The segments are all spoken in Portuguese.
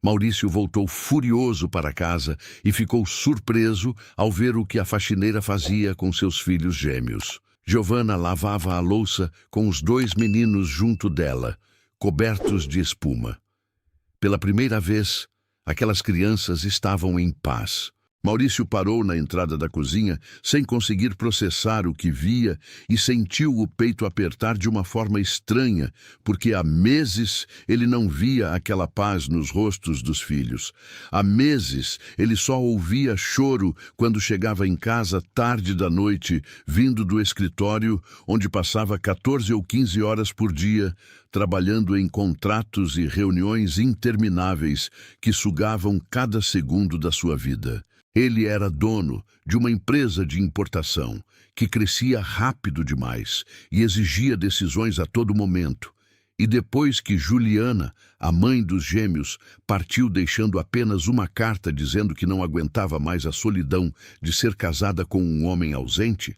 Maurício voltou furioso para casa e ficou surpreso ao ver o que a faxineira fazia com seus filhos gêmeos. Giovanna lavava a louça com os 2 meninos junto dela, cobertos de espuma. Pela primeira vez, aquelas crianças estavam em paz. Maurício parou na entrada da cozinha, sem conseguir processar o que via, e sentiu o peito apertar de uma forma estranha, porque há meses ele não via aquela paz nos rostos dos filhos. Há meses ele só ouvia choro quando chegava em casa tarde da noite, vindo do escritório, onde passava 14 ou 15 horas por dia, trabalhando em contratos e reuniões intermináveis que sugavam cada segundo da sua vida. Ele era dono de uma empresa de importação que crescia rápido demais e exigia decisões a todo momento. E depois que Juliana, a mãe dos gêmeos, partiu deixando apenas uma carta dizendo que não aguentava mais a solidão de ser casada com um homem ausente,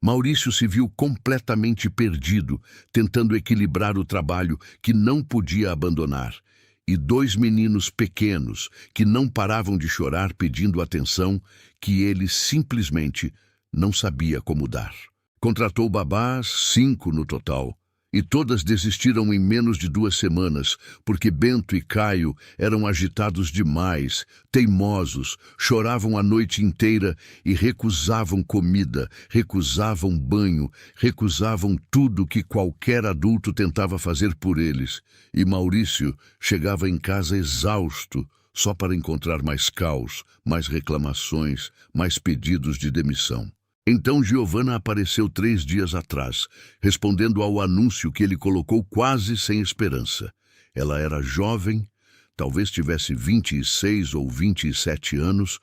Maurício se viu completamente perdido, tentando equilibrar o trabalho que não podia abandonar, e 2 meninos pequenos que não paravam de chorar pedindo atenção que ele simplesmente não sabia como dar. Contratou babás, 5 no total, e todas desistiram em menos de 2 semanas, porque Bento e Caio eram agitados demais, teimosos, choravam a noite inteira e recusavam comida, recusavam banho, recusavam tudo que qualquer adulto tentava fazer por eles. E Maurício chegava em casa exausto, só para encontrar mais caos, mais reclamações, mais pedidos de demissão. Então Giovanna apareceu 3 dias atrás, respondendo ao anúncio que ele colocou quase sem esperança. Ela era jovem, talvez tivesse 26 ou 27 anos,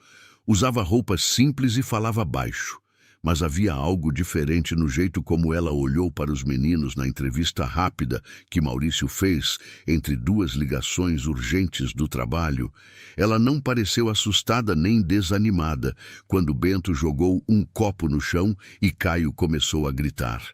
usava roupas simples e falava baixo. Mas havia algo diferente no jeito como ela olhou para os meninos na entrevista rápida que Maurício fez entre 2 ligações urgentes do trabalho. Ela não pareceu assustada nem desanimada quando Bento jogou um copo no chão e Caio começou a gritar.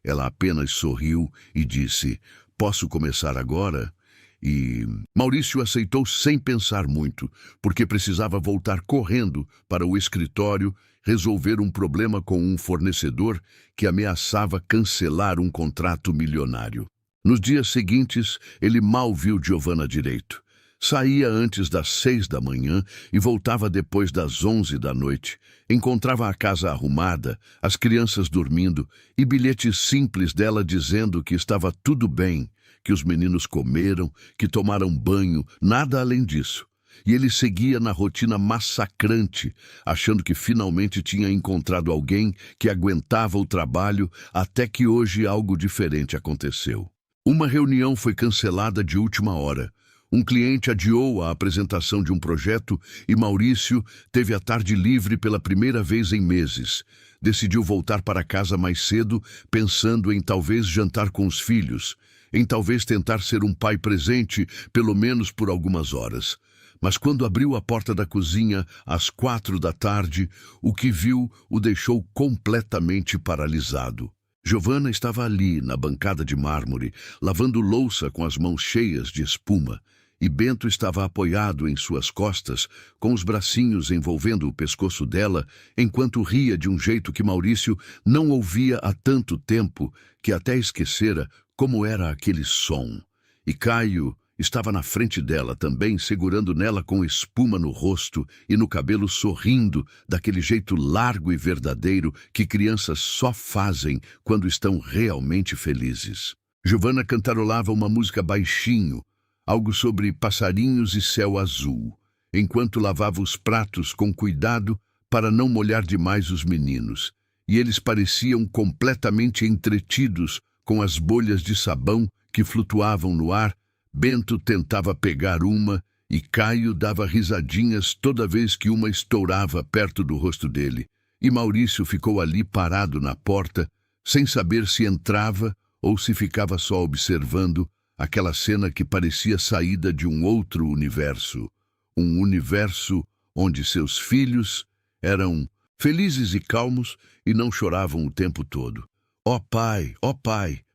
Ela apenas sorriu e disse: "Posso começar agora?" E Maurício aceitou sem pensar muito, porque precisava voltar correndo para o escritório resolver um problema com um fornecedor que ameaçava cancelar um contrato milionário. Nos dias seguintes, ele mal viu Giovanna direito. Saía antes das 6 da manhã e voltava depois das 11 da noite. Encontrava a casa arrumada, as crianças dormindo e bilhetes simples dela dizendo que estava tudo bem, que os meninos comeram, que tomaram banho, nada além disso. E ele seguia na rotina massacrante, achando que finalmente tinha encontrado alguém que aguentava o trabalho, até que hoje algo diferente aconteceu. Uma reunião foi cancelada de última hora. Um cliente adiou a apresentação de um projeto e Maurício teve a tarde livre pela primeira vez em meses. Decidiu voltar para casa mais cedo, pensando em talvez jantar com os filhos, em talvez tentar ser um pai presente, pelo menos por algumas horas. Mas quando abriu a porta da cozinha, às 4 da tarde, o que viu o deixou completamente paralisado. Giovanna estava ali, na bancada de mármore, lavando louça com as mãos cheias de espuma, e Bento estava apoiado em suas costas, com os bracinhos envolvendo o pescoço dela, enquanto ria de um jeito que Maurício não ouvia há tanto tempo, que até esquecera como era aquele som. E Caio estava na frente dela também, segurando nela com espuma no rosto e no cabelo, sorrindo daquele jeito largo e verdadeiro que crianças só fazem quando estão realmente felizes. Giovanna cantarolava uma música baixinho, algo sobre passarinhos e céu azul, enquanto lavava os pratos com cuidado para não molhar demais os meninos, e eles pareciam completamente entretidos com as bolhas de sabão que flutuavam no ar. Bento tentava pegar uma e Caio dava risadinhas toda vez que uma estourava perto do rosto dele. E Maurício ficou ali parado na porta, sem saber se entrava ou se ficava só observando aquela cena que parecia saída de um outro universo. Um universo onde seus filhos eram felizes e calmos e não choravam o tempo todo. Ó pai,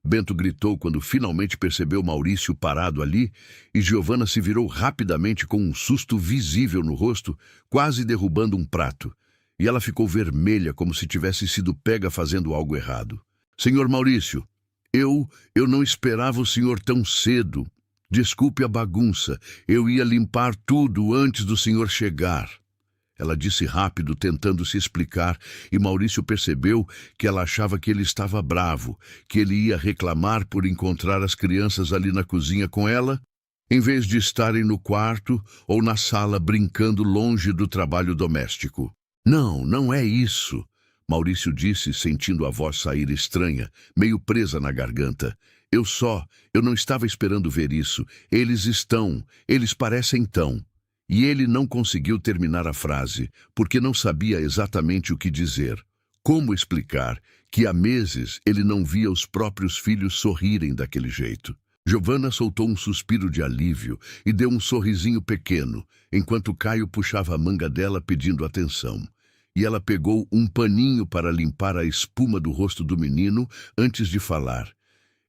Bento gritou quando finalmente percebeu Maurício parado ali, e Giovanna se virou rapidamente com um susto visível no rosto, quase derrubando um prato. E ela ficou vermelha como se tivesse sido pega fazendo algo errado. Senhor Maurício, eu não esperava o senhor tão cedo. Desculpe a bagunça, eu ia limpar tudo antes do senhor chegar. Ela disse rápido, tentando se explicar, e Maurício percebeu que ela achava que ele estava bravo, que ele ia reclamar por encontrar as crianças ali na cozinha com ela, em vez de estarem no quarto ou na sala brincando longe do trabalho doméstico. Não, não é isso, Maurício disse, sentindo a voz sair estranha, meio presa na garganta. Eu não estava esperando ver isso. Eles parecem tão... E ele não conseguiu terminar a frase, porque não sabia exatamente o que dizer. Como explicar que há meses ele não via os próprios filhos sorrirem daquele jeito? Giovanna soltou um suspiro de alívio e deu um sorrisinho pequeno, enquanto Caio puxava a manga dela pedindo atenção. E ela pegou um paninho para limpar a espuma do rosto do menino antes de falar.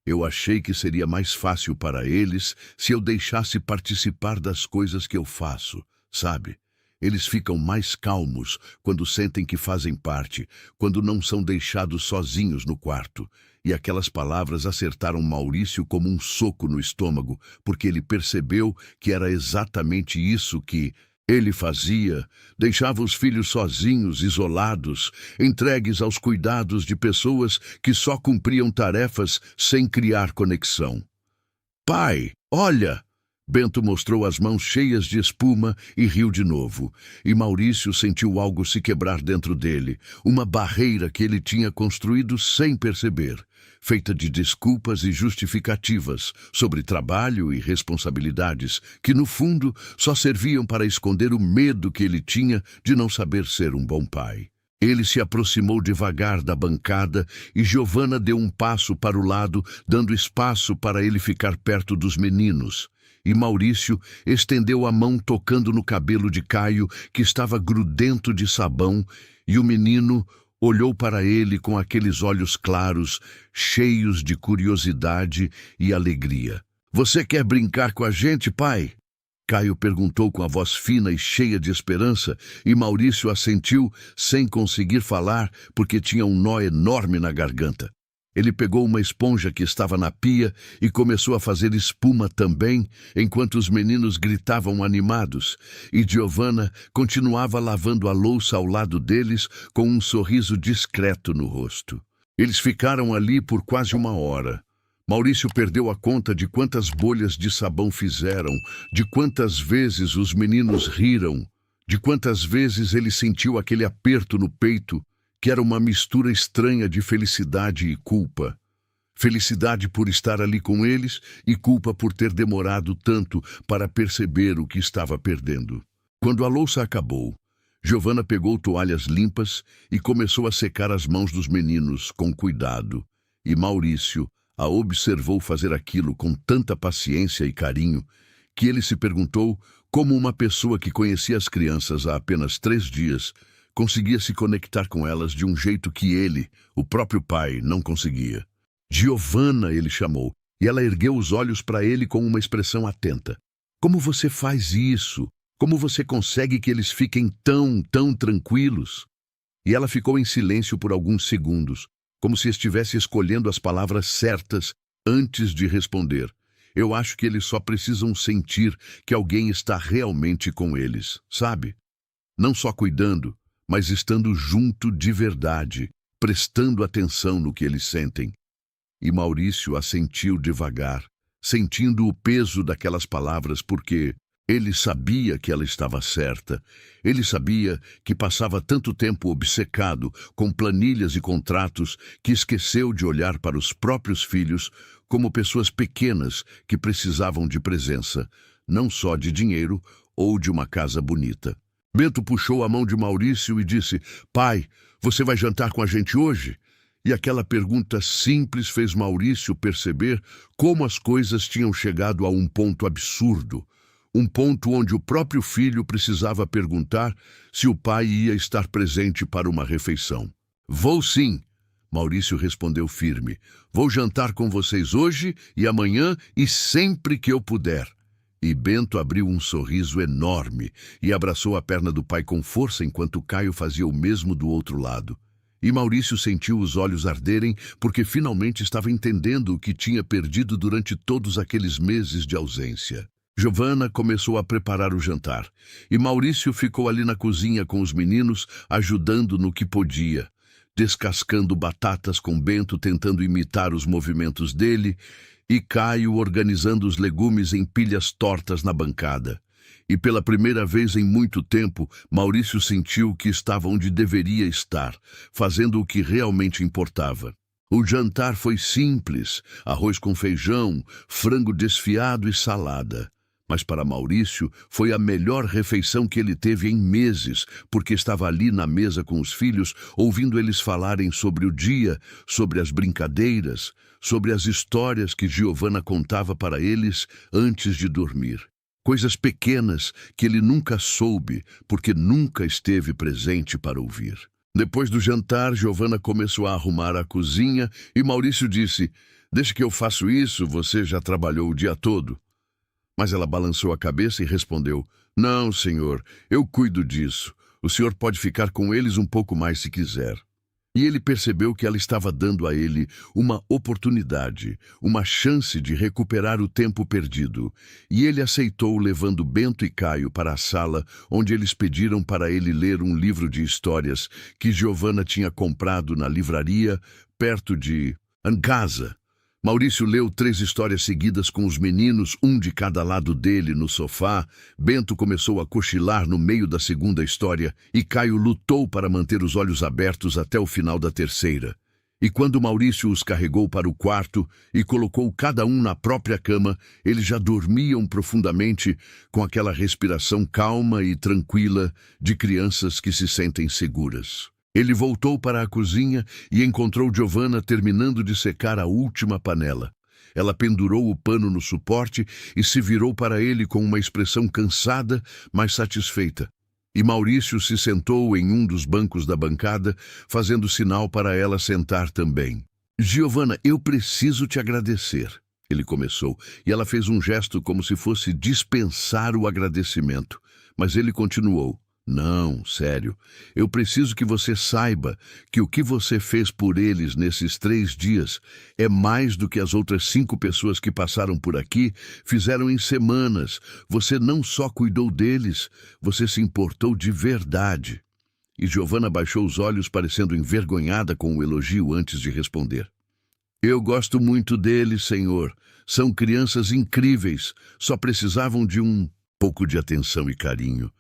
Eu achei que seria mais fácil para eles se eu deixasse participar das coisas que eu faço, sabe? Eles ficam mais calmos quando sentem que fazem parte, quando não são deixados sozinhos no quarto. E aquelas palavras acertaram Maurício como um soco no estômago, porque ele percebeu que era exatamente isso que ele fazia, deixava os filhos sozinhos, isolados, entregues aos cuidados de pessoas que só cumpriam tarefas sem criar conexão. Pai, olha! Bento mostrou as mãos cheias de espuma e riu de novo. E Maurício sentiu algo se quebrar dentro dele, uma barreira que ele tinha construído sem perceber, feita de desculpas e justificativas sobre trabalho e responsabilidades que, no fundo, só serviam para esconder o medo que ele tinha de não saber ser um bom pai. Ele se aproximou devagar da bancada e Giovanna deu um passo para o lado, dando espaço para ele ficar perto dos meninos. E Maurício estendeu a mão tocando no cabelo de Caio, que estava grudento de sabão, e o menino olhou para ele com aqueles olhos claros, cheios de curiosidade e alegria. Você quer brincar com a gente, pai? Caio perguntou com a voz fina e cheia de esperança, e Maurício assentiu sem conseguir falar porque tinha um nó enorme na garganta. Ele pegou uma esponja que estava na pia e começou a fazer espuma também, enquanto os meninos gritavam animados, e Giovanna continuava lavando a louça ao lado deles com um sorriso discreto no rosto. Eles ficaram ali por quase uma hora. Maurício perdeu a conta de quantas bolhas de sabão fizeram, de quantas vezes os meninos riram, de quantas vezes ele sentiu aquele aperto no peito, que era uma mistura estranha de felicidade e culpa. Felicidade por estar ali com eles e culpa por ter demorado tanto para perceber o que estava perdendo. Quando a louça acabou, Giovanna pegou toalhas limpas e começou a secar as mãos dos meninos com cuidado, e Maurício a observou fazer aquilo com tanta paciência e carinho que ele se perguntou como uma pessoa que conhecia as crianças há apenas 3 dias conseguia se conectar com elas de um jeito que ele, o próprio pai, não conseguia. Giovanna, ele chamou, e ela ergueu os olhos para ele com uma expressão atenta. Como você faz isso? Como você consegue que eles fiquem tão tranquilos? E ela ficou em silêncio por alguns segundos, como se estivesse escolhendo as palavras certas antes de responder. Eu acho que eles só precisam sentir que alguém está realmente com eles, sabe? Não só cuidando, mas estando junto de verdade, prestando atenção no que eles sentem. E Maurício assentiu devagar, sentindo o peso daquelas palavras porque ele sabia que ela estava certa. Ele sabia que passava tanto tempo obcecado com planilhas e contratos que esqueceu de olhar para os próprios filhos como pessoas pequenas que precisavam de presença, não só de dinheiro ou de uma casa bonita. Bento puxou a mão de Maurício e disse: Pai, você vai jantar com a gente hoje? E aquela pergunta simples fez Maurício perceber como as coisas tinham chegado a um ponto absurdo. Um ponto onde o próprio filho precisava perguntar se o pai ia estar presente para uma refeição. Vou sim, Maurício respondeu firme: Vou jantar com vocês hoje e amanhã e sempre que eu puder. E Bento abriu um sorriso enorme e abraçou a perna do pai com força enquanto Caio fazia o mesmo do outro lado. E Maurício sentiu os olhos arderem porque finalmente estava entendendo o que tinha perdido durante todos aqueles meses de ausência. Giovanna começou a preparar o jantar e Maurício ficou ali na cozinha com os meninos, ajudando no que podia, descascando batatas com Bento tentando imitar os movimentos dele e Caio organizando os legumes em pilhas tortas na bancada. E pela primeira vez em muito tempo, Maurício sentiu que estava onde deveria estar, fazendo o que realmente importava. O jantar foi simples, arroz com feijão, frango desfiado e salada. Mas para Maurício foi a melhor refeição que ele teve em meses, porque estava ali na mesa com os filhos, ouvindo eles falarem sobre o dia, sobre as brincadeiras, sobre as histórias que Giovanna contava para eles antes de dormir. Coisas pequenas que ele nunca soube, porque nunca esteve presente para ouvir. Depois do jantar, Giovanna começou a arrumar a cozinha e Maurício disse: Desde que eu faço isso, você já trabalhou o dia todo? Mas ela balançou a cabeça e respondeu: Não, senhor, eu cuido disso. O senhor pode ficar com eles um pouco mais se quiser. E ele percebeu que ela estava dando a ele uma oportunidade, uma chance de recuperar o tempo perdido. E ele aceitou, levando Bento e Caio para a sala, onde eles pediram para ele ler um livro de histórias que Giovanna tinha comprado na livraria perto de casa. Maurício leu 3 histórias seguidas com os meninos, um de cada lado dele, no sofá. Bento começou a cochilar no meio da segunda história e Caio lutou para manter os olhos abertos até o final da terceira. E quando Maurício os carregou para o quarto e colocou cada um na própria cama, eles já dormiam profundamente, com aquela respiração calma e tranquila de crianças que se sentem seguras. Ele voltou para a cozinha e encontrou Giovanna terminando de secar a última panela. Ela pendurou o pano no suporte e se virou para ele com uma expressão cansada, mas satisfeita. E Maurício se sentou em um dos bancos da bancada, fazendo sinal para ela sentar também. Giovanna, eu preciso te agradecer, ele começou, e ela fez um gesto como se fosse dispensar o agradecimento. Mas ele continuou. Não, sério. Eu preciso que você saiba que o que você fez por eles nesses 3 dias é mais do que as outras 5 pessoas que passaram por aqui fizeram em semanas. Você não só cuidou deles, você se importou de verdade. E Giovanna baixou os olhos, parecendo envergonhada com o elogio antes de responder. Eu gosto muito deles, senhor. São crianças incríveis. Só precisavam de um pouco de atenção e carinho.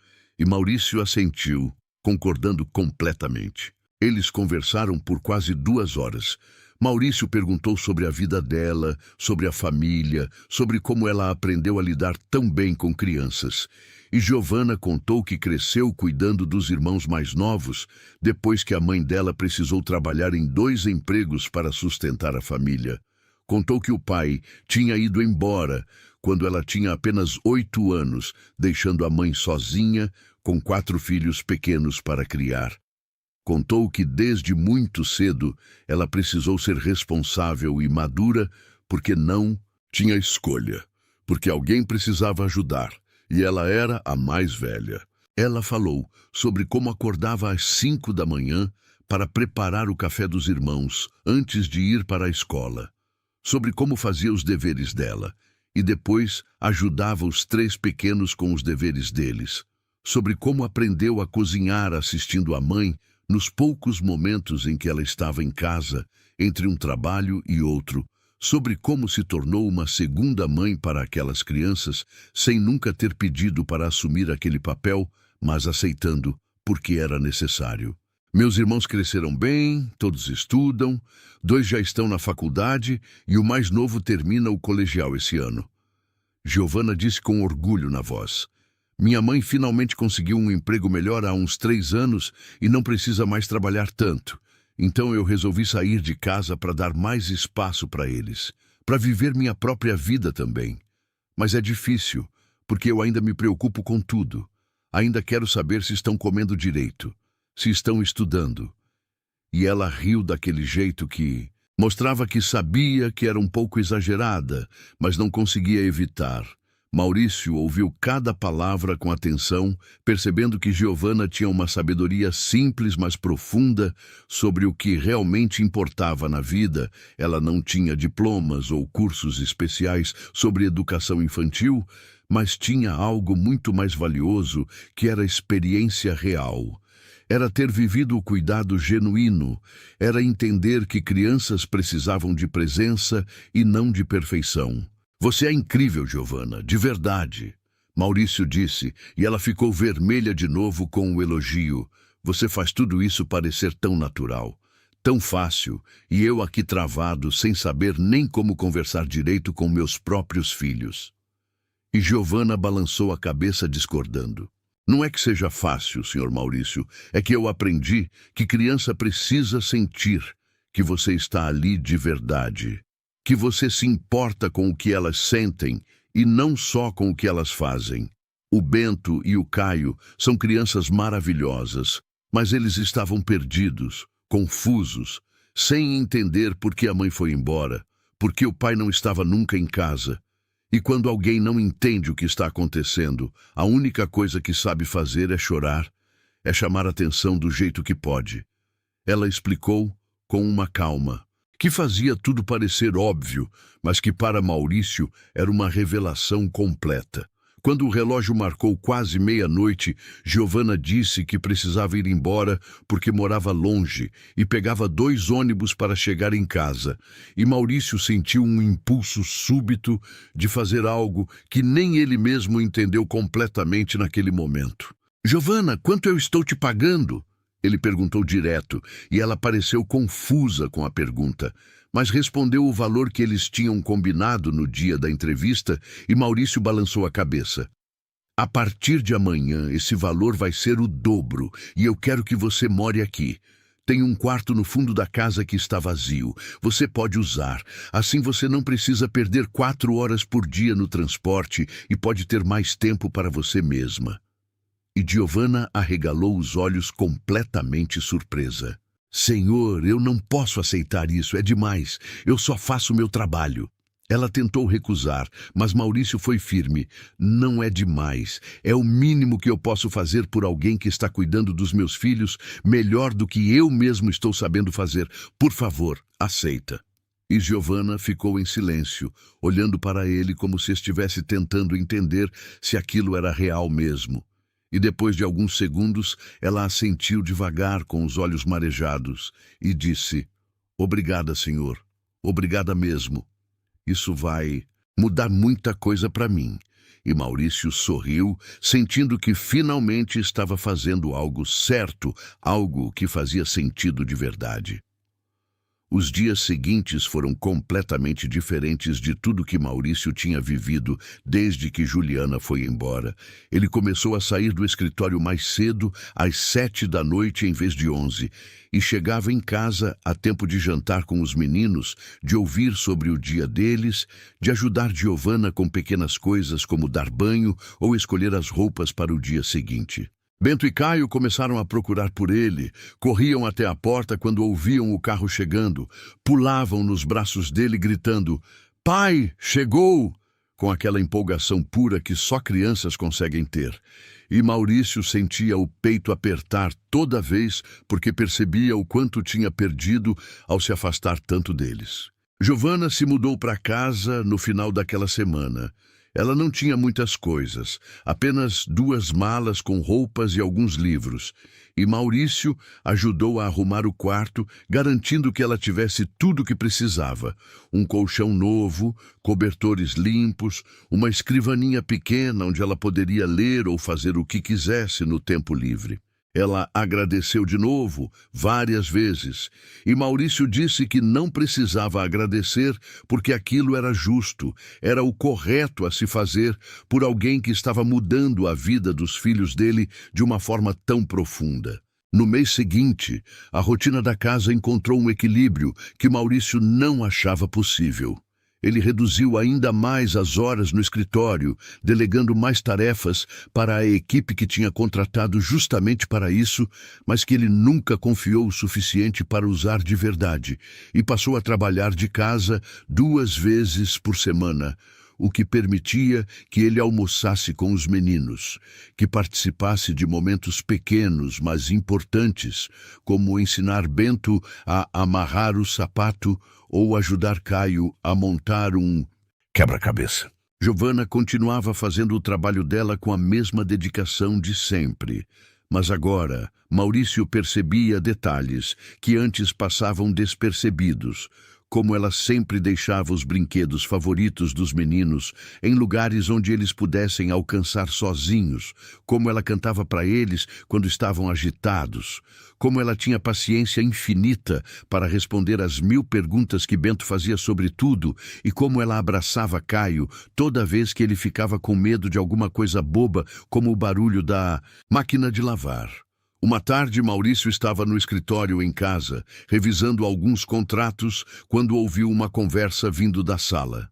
E Maurício assentiu, concordando completamente. Eles conversaram por quase 2 horas. Maurício perguntou sobre a vida dela, sobre a família, sobre como ela aprendeu a lidar tão bem com crianças. E Giovanna contou que cresceu cuidando dos irmãos mais novos, depois que a mãe dela precisou trabalhar em 2 empregos para sustentar a família. Contou que o pai tinha ido embora quando ela tinha apenas 8 anos, deixando a mãe sozinha, com 4 filhos pequenos para criar. Contou que desde muito cedo ela precisou ser responsável e madura porque não tinha escolha, porque alguém precisava ajudar, e ela era a mais velha. Ela falou sobre como acordava às 5 da manhã para preparar o café dos irmãos antes de ir para a escola, sobre como fazia os deveres dela, e depois ajudava os 3 pequenos com os deveres deles, sobre como aprendeu a cozinhar assistindo a mãe nos poucos momentos em que ela estava em casa, entre um trabalho e outro, sobre como se tornou uma segunda mãe para aquelas crianças, sem nunca ter pedido para assumir aquele papel, mas aceitando porque era necessário. Meus irmãos cresceram bem, todos estudam, 2 já estão na faculdade e o mais novo termina o colegial esse ano. Giovanna disse com orgulho na voz. Minha mãe finalmente conseguiu um emprego melhor há uns 3 anos e não precisa mais trabalhar tanto. Então eu resolvi sair de casa para dar mais espaço para eles, para viver minha própria vida também. Mas é difícil, porque eu ainda me preocupo com tudo. Ainda quero saber se estão comendo direito, se estão estudando. E ela riu daquele jeito que mostrava que sabia que era um pouco exagerada, mas não conseguia evitar. Maurício ouviu cada palavra com atenção, percebendo que Giovanna tinha uma sabedoria simples, mas profunda sobre o que realmente importava na vida. Ela não tinha diplomas ou cursos especiais sobre educação infantil, mas tinha algo muito mais valioso, que era a experiência real. Era ter vivido o cuidado genuíno, era entender que crianças precisavam de presença e não de perfeição. Você é incrível, Giovanna, de verdade, Maurício disse, e ela ficou vermelha de novo com o elogio. Você faz tudo isso parecer tão natural, tão fácil, e eu aqui travado, sem saber nem como conversar direito com meus próprios filhos. E Giovanna balançou a cabeça discordando. Não é que seja fácil, Sr. Maurício, é que eu aprendi que criança precisa sentir que você está ali de verdade, que você se importa com o que elas sentem e não só com o que elas fazem. O Bento e o Caio são crianças maravilhosas, mas eles estavam perdidos, confusos, sem entender por que a mãe foi embora, por que o pai não estava nunca em casa. E quando alguém não entende o que está acontecendo, a única coisa que sabe fazer é chorar, é chamar atenção do jeito que pode. Ela explicou com uma calma, que fazia tudo parecer óbvio, mas que para Maurício era uma revelação completa. Quando o relógio marcou quase meia-noite, Giovanna disse que precisava ir embora porque morava longe e pegava 2 ônibus para chegar em casa. E Maurício sentiu um impulso súbito de fazer algo que nem ele mesmo entendeu completamente naquele momento. Giovanna, quanto eu estou te pagando? Ele perguntou direto, e ela pareceu confusa com a pergunta, mas respondeu o valor que eles tinham combinado no dia da entrevista, e Maurício balançou a cabeça. A partir de amanhã, esse valor vai ser o dobro, e eu quero que você more aqui. Tem um quarto no fundo da casa que está vazio. Você pode usar. Assim você não precisa perder 4 horas por dia no transporte e pode ter mais tempo para você mesma. E Giovanna arregalou os olhos completamente surpresa. Senhor, eu não posso aceitar isso, é demais. Eu só faço o meu trabalho. Ela tentou recusar, mas Maurício foi firme. Não é demais. É o mínimo que eu posso fazer por alguém que está cuidando dos meus filhos melhor do que eu mesmo estou sabendo fazer. Por favor, aceita. E Giovanna ficou em silêncio, olhando para ele como se estivesse tentando entender se aquilo era real mesmo. E depois de alguns segundos, ela assentiu devagar com os olhos marejados e disse, obrigada, senhor. Obrigada mesmo. Isso vai mudar muita coisa para mim. E Maurício sorriu, sentindo que finalmente estava fazendo algo certo, algo que fazia sentido de verdade. Os dias seguintes foram completamente diferentes de tudo que Maurício tinha vivido desde que Juliana foi embora. Ele começou a sair do escritório mais cedo, às 7 da noite em vez de 11, e chegava em casa a tempo de jantar com os meninos, de ouvir sobre o dia deles, de ajudar Giovanna com pequenas coisas como dar banho ou escolher as roupas para o dia seguinte. Bento e Caio começaram a procurar por ele, corriam até a porta quando ouviam o carro chegando, pulavam nos braços dele gritando, "Pai, chegou!", com aquela empolgação pura que só crianças conseguem ter. E Maurício sentia o peito apertar toda vez porque percebia o quanto tinha perdido ao se afastar tanto deles. Giovanna se mudou para casa no final daquela semana. Ela não tinha muitas coisas, apenas 2 malas com roupas e alguns livros, e Maurício ajudou a arrumar o quarto, garantindo que ela tivesse tudo o que precisava. Um colchão novo, cobertores limpos, uma escrivaninha pequena onde ela poderia ler ou fazer o que quisesse no tempo livre. Ela agradeceu de novo, várias vezes, e Maurício disse que não precisava agradecer porque aquilo era justo, era o correto a se fazer por alguém que estava mudando a vida dos filhos dele de uma forma tão profunda. No mês seguinte, a rotina da casa encontrou um equilíbrio que Maurício não achava possível. Ele reduziu ainda mais as horas no escritório, delegando mais tarefas para a equipe que tinha contratado justamente para isso, mas que ele nunca confiou o suficiente para usar de verdade, e passou a trabalhar de casa 2 vezes por semana, o que permitia que ele almoçasse com os meninos, que participasse de momentos pequenos, mas importantes, como ensinar Bento a amarrar o sapato ou ajudar Caio a montar um quebra-cabeça. Giovanna continuava fazendo o trabalho dela com a mesma dedicação de sempre. Mas agora, Maurício percebia detalhes que antes passavam despercebidos, como ela sempre deixava os brinquedos favoritos dos meninos em lugares onde eles pudessem alcançar sozinhos, como ela cantava para eles quando estavam agitados, como ela tinha paciência infinita para responder às 1000 perguntas que Bento fazia sobre tudo, e como ela abraçava Caio toda vez que ele ficava com medo de alguma coisa boba, como o barulho da máquina de lavar. Uma tarde, Maurício estava no escritório em casa, revisando alguns contratos, quando ouviu uma conversa vindo da sala.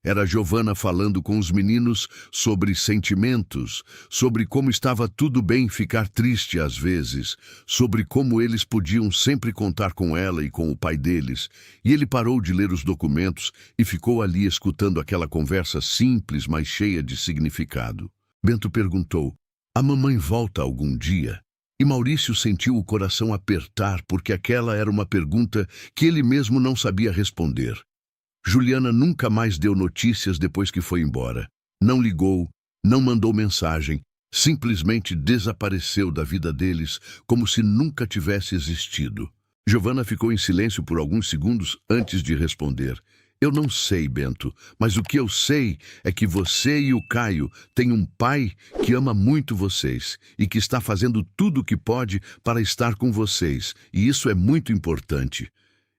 Era Giovanna falando com os meninos sobre sentimentos, sobre como estava tudo bem ficar triste às vezes, sobre como eles podiam sempre contar com ela e com o pai deles, e ele parou de ler os documentos e ficou ali escutando aquela conversa simples, mas cheia de significado. Bento perguntou: "A mamãe volta algum dia?" E Maurício sentiu o coração apertar porque aquela era uma pergunta que ele mesmo não sabia responder. Juliana nunca mais deu notícias depois que foi embora. Não ligou, não mandou mensagem, simplesmente desapareceu da vida deles como se nunca tivesse existido. Giovanna ficou em silêncio por alguns segundos antes de responder. "Eu não sei, Bento, mas o que eu sei é que você e o Caio têm um pai que ama muito vocês e que está fazendo tudo o que pode para estar com vocês, e isso é muito importante."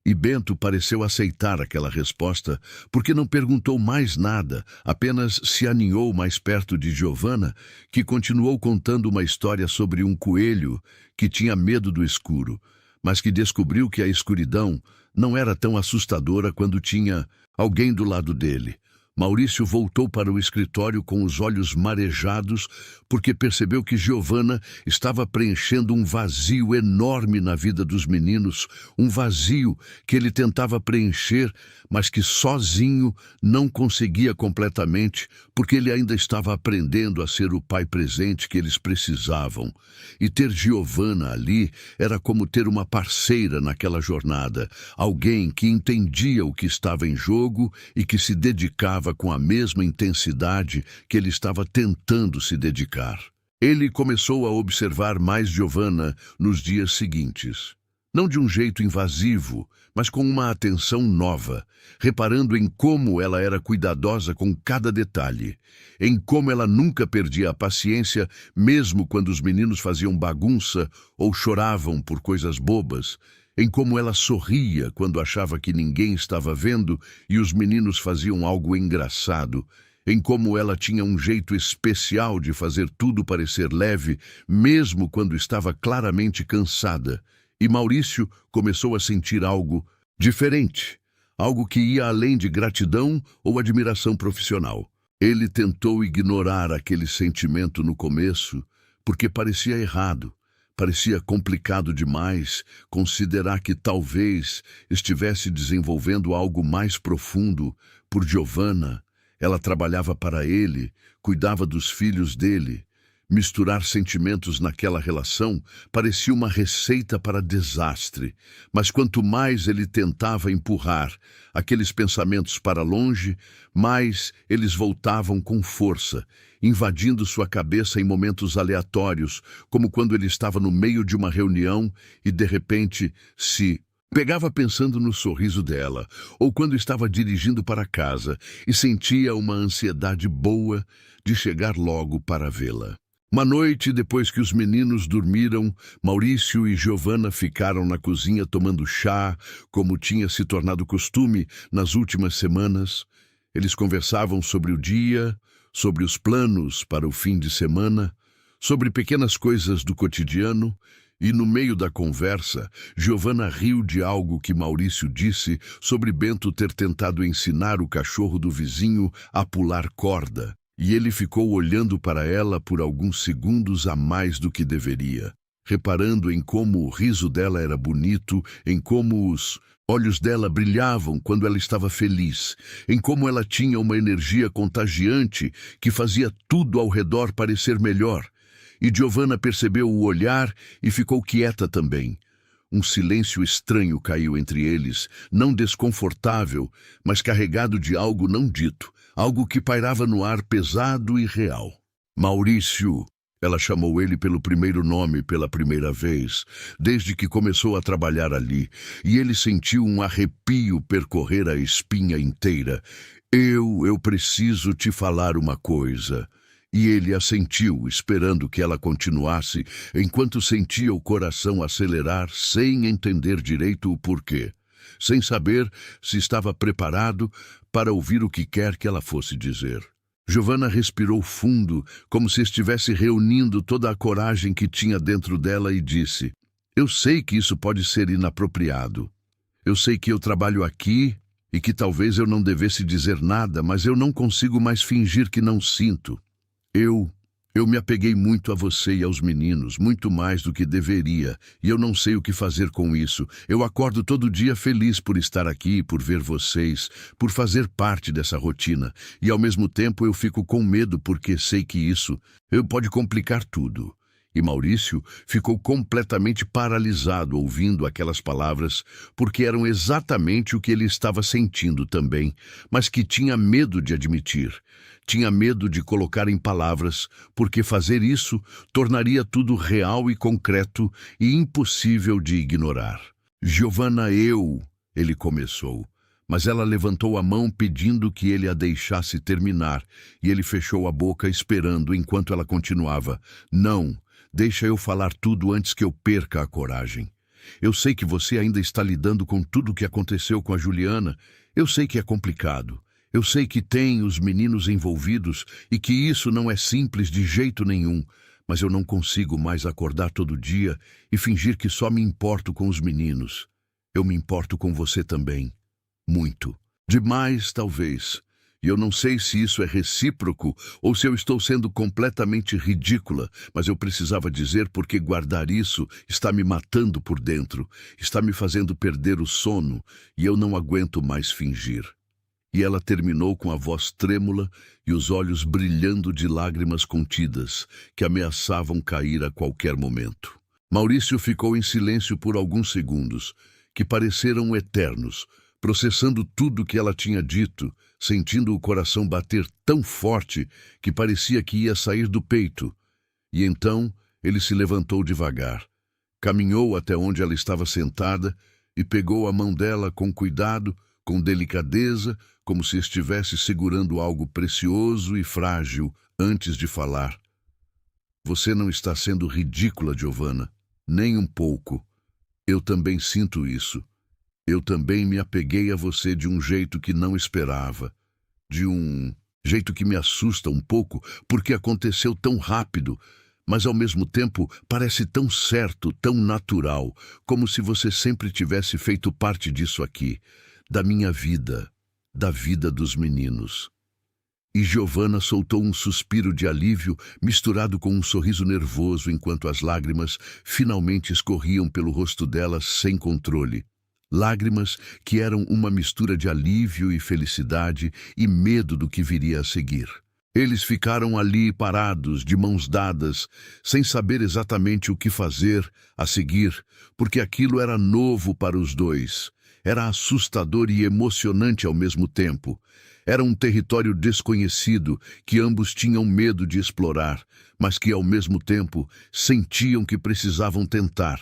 E Bento pareceu aceitar aquela resposta, porque não perguntou mais nada, apenas se aninhou mais perto de Giovanna, que continuou contando uma história sobre um coelho que tinha medo do escuro, mas que descobriu que a escuridão não era tão assustadora quando tinha alguém do lado dele. Maurício voltou para o escritório com os olhos marejados, porque percebeu que Giovanna estava preenchendo um vazio enorme na vida dos meninos, um vazio que ele tentava preencher, mas que sozinho não conseguia completamente, porque ele ainda estava aprendendo a ser o pai presente que eles precisavam. E ter Giovanna ali era como ter uma parceira naquela jornada, alguém que entendia o que estava em jogo e que se dedicava com a mesma intensidade que ele estava tentando se dedicar. Ele começou a observar mais Giovanna nos dias seguintes. Não de um jeito invasivo, mas com uma atenção nova, reparando em como ela era cuidadosa com cada detalhe, em como ela nunca perdia a paciência, mesmo quando os meninos faziam bagunça ou choravam por coisas bobas, em como ela sorria quando achava que ninguém estava vendo e os meninos faziam algo engraçado, em como ela tinha um jeito especial de fazer tudo parecer leve, mesmo quando estava claramente cansada. E Maurício começou a sentir algo diferente, algo que ia além de gratidão ou admiração profissional. Ele tentou ignorar aquele sentimento no começo, porque parecia errado. Parecia complicado demais considerar que talvez estivesse desenvolvendo algo mais profundo por Giovanna. Ela trabalhava para ele, cuidava dos filhos dele. Misturar sentimentos naquela relação parecia uma receita para desastre, mas quanto mais ele tentava empurrar aqueles pensamentos para longe, mais eles voltavam com força, invadindo sua cabeça em momentos aleatórios, como quando ele estava no meio de uma reunião e, de repente, se pegava pensando no sorriso dela, ou quando estava dirigindo para casa e sentia uma ansiedade boa de chegar logo para vê-la. Uma noite, depois que os meninos dormiram, Maurício e Giovanna ficaram na cozinha tomando chá, como tinha se tornado costume nas últimas semanas. Eles conversavam sobre o dia, sobre os planos para o fim de semana, sobre pequenas coisas do cotidiano, E no meio da conversa, Giovanna riu de algo que Maurício disse sobre Bento ter tentado ensinar o cachorro do vizinho a pular corda, e ele ficou olhando para ela por alguns segundos a mais do que deveria, reparando em como o riso dela era bonito, em como os olhos dela brilhavam quando ela estava feliz, em como ela tinha uma energia contagiante que fazia tudo ao redor parecer melhor. E Giovanna percebeu o olhar e ficou quieta também. Um silêncio estranho caiu entre eles, não desconfortável, mas carregado de algo não dito, algo que pairava no ar pesado e real. Maurício, ela chamou ele pelo primeiro nome pela primeira vez, desde que começou a trabalhar ali, e ele sentiu um arrepio percorrer a espinha inteira. Eu preciso te falar uma coisa. E ele assentiu, esperando que ela continuasse, enquanto sentia o coração acelerar sem entender direito o porquê, sem saber se estava preparado para ouvir o que quer que ela fosse dizer. Giovanna respirou fundo, como se estivesse reunindo toda a coragem que tinha dentro dela e disse: Eu sei que isso pode ser inapropriado. Eu sei que eu trabalho aqui e que talvez eu não devesse dizer nada, mas eu não consigo mais fingir que não sinto. Eu me apeguei muito a você e aos meninos, muito mais do que deveria, e eu não sei o que fazer com isso. Eu acordo todo dia feliz por estar aqui, por ver vocês, por fazer parte dessa rotina, e ao mesmo tempo eu fico com medo porque sei que isso pode complicar tudo. E Maurício ficou completamente paralisado ouvindo aquelas palavras, porque eram exatamente o que ele estava sentindo também, mas que tinha medo de admitir. Tinha medo de colocar em palavras, porque fazer isso tornaria tudo real e concreto e impossível de ignorar. Giovanna, ele começou, mas ela levantou a mão pedindo que ele a deixasse terminar, e ele fechou a boca esperando enquanto ela continuava. Não, deixa eu falar tudo antes que eu perca a coragem. Eu sei que você ainda está lidando com tudo o que aconteceu com a Juliana. Eu sei que é complicado. Eu sei que tem os meninos envolvidos e que isso não é simples de jeito nenhum, mas eu não consigo mais acordar todo dia e fingir que só me importo com os meninos. Eu me importo com você também. Muito. Demais, talvez. E eu não sei se isso é recíproco ou se eu estou sendo completamente ridícula, mas eu precisava dizer porque guardar isso está me matando por dentro, está me fazendo perder o sono e eu não aguento mais fingir. E ela terminou com a voz trêmula e os olhos brilhando de lágrimas contidas, que ameaçavam cair a qualquer momento. Maurício ficou em silêncio por alguns segundos, que pareceram eternos, processando tudo que ela tinha dito, sentindo o coração bater tão forte que parecia que ia sair do peito. E então ele se levantou devagar, caminhou até onde ela estava sentada e pegou a mão dela com cuidado, com delicadeza, como se estivesse segurando algo precioso e frágil antes de falar. Você não está sendo ridícula, Giovanna, nem um pouco. Eu também sinto isso. Eu também me apeguei a você de um jeito que não esperava, de um jeito que me assusta um pouco, porque aconteceu tão rápido, mas ao mesmo tempo parece tão certo, tão natural, como se você sempre tivesse feito parte disso aqui, da minha vida, da vida dos meninos. E Giovanna soltou um suspiro de alívio misturado com um sorriso nervoso enquanto as lágrimas finalmente escorriam pelo rosto dela sem controle. Lágrimas que eram uma mistura de alívio e felicidade e medo do que viria a seguir. Eles ficaram ali parados, de mãos dadas, sem saber exatamente o que fazer a seguir, porque aquilo era novo para os dois. Era assustador e emocionante ao mesmo tempo. Era um território desconhecido que ambos tinham medo de explorar, mas que ao mesmo tempo sentiam que precisavam tentar.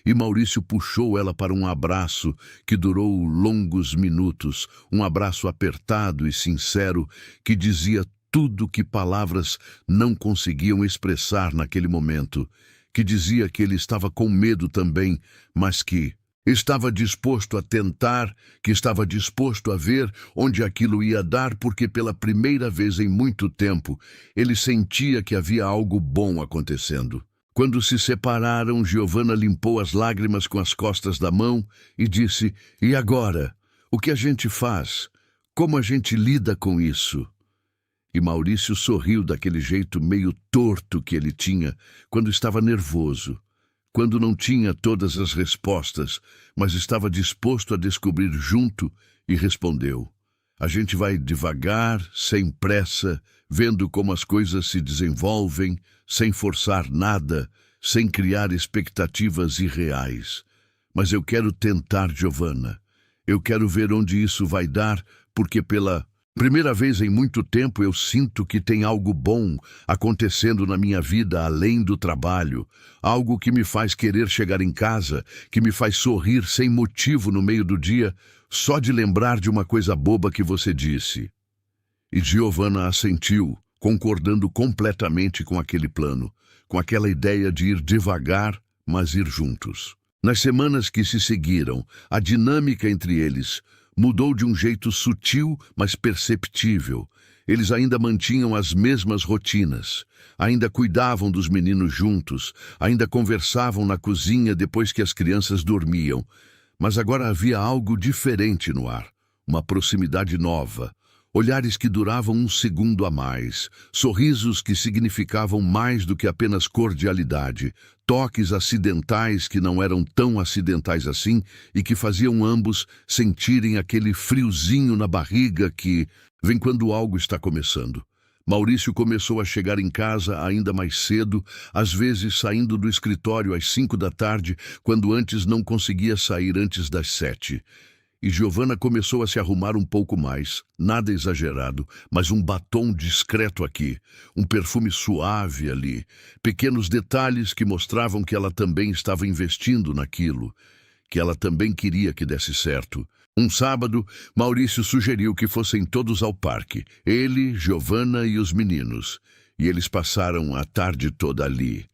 E Maurício puxou ela para um abraço que durou longos minutos, um abraço apertado e sincero que dizia tudo que palavras não conseguiam expressar naquele momento, que dizia que ele estava com medo também, mas que estava disposto a tentar, que estava disposto a ver onde aquilo ia dar, porque pela primeira vez em muito tempo ele sentia que havia algo bom acontecendo. Quando se separaram, Giovanna limpou as lágrimas com as costas da mão e disse: "E agora? O que a gente faz? Como a gente lida com isso?" E Maurício sorriu daquele jeito meio torto que ele tinha quando estava nervoso, quando não tinha todas as respostas, mas estava disposto a descobrir junto, e respondeu: "A gente vai devagar, sem pressa, vendo como as coisas se desenvolvem, sem forçar nada, sem criar expectativas irreais. Mas eu quero tentar, Giovanna. Eu quero ver onde isso vai dar, porque pela primeira vez em muito tempo eu sinto que tem algo bom acontecendo na minha vida além do trabalho, algo que me faz querer chegar em casa, que me faz sorrir sem motivo no meio do dia, só de lembrar de uma coisa boba que você disse." E Giovanna assentiu, concordando completamente com aquele plano, com aquela ideia de ir devagar, mas ir juntos. Nas semanas que se seguiram, a dinâmica entre eles mudou de um jeito sutil, mas perceptível. Eles ainda mantinham as mesmas rotinas, ainda cuidavam dos meninos juntos, ainda conversavam na cozinha depois que as crianças dormiam. Mas agora havia algo diferente no ar, uma proximidade nova. Olhares que duravam um segundo a mais, sorrisos que significavam mais do que apenas cordialidade, toques acidentais que não eram tão acidentais assim e que faziam ambos sentirem aquele friozinho na barriga que vem quando algo está começando. Maurício começou a chegar em casa ainda mais cedo, às vezes saindo do escritório às 5 da tarde, quando antes não conseguia sair antes das 7. E Giovanna começou a se arrumar um pouco mais, nada exagerado, mas um batom discreto aqui, um perfume suave ali, pequenos detalhes que mostravam que ela também estava investindo naquilo, que ela também queria que desse certo. Um sábado, Maurício sugeriu que fossem todos ao parque, ele, Giovanna e os meninos, e eles passaram a tarde toda ali.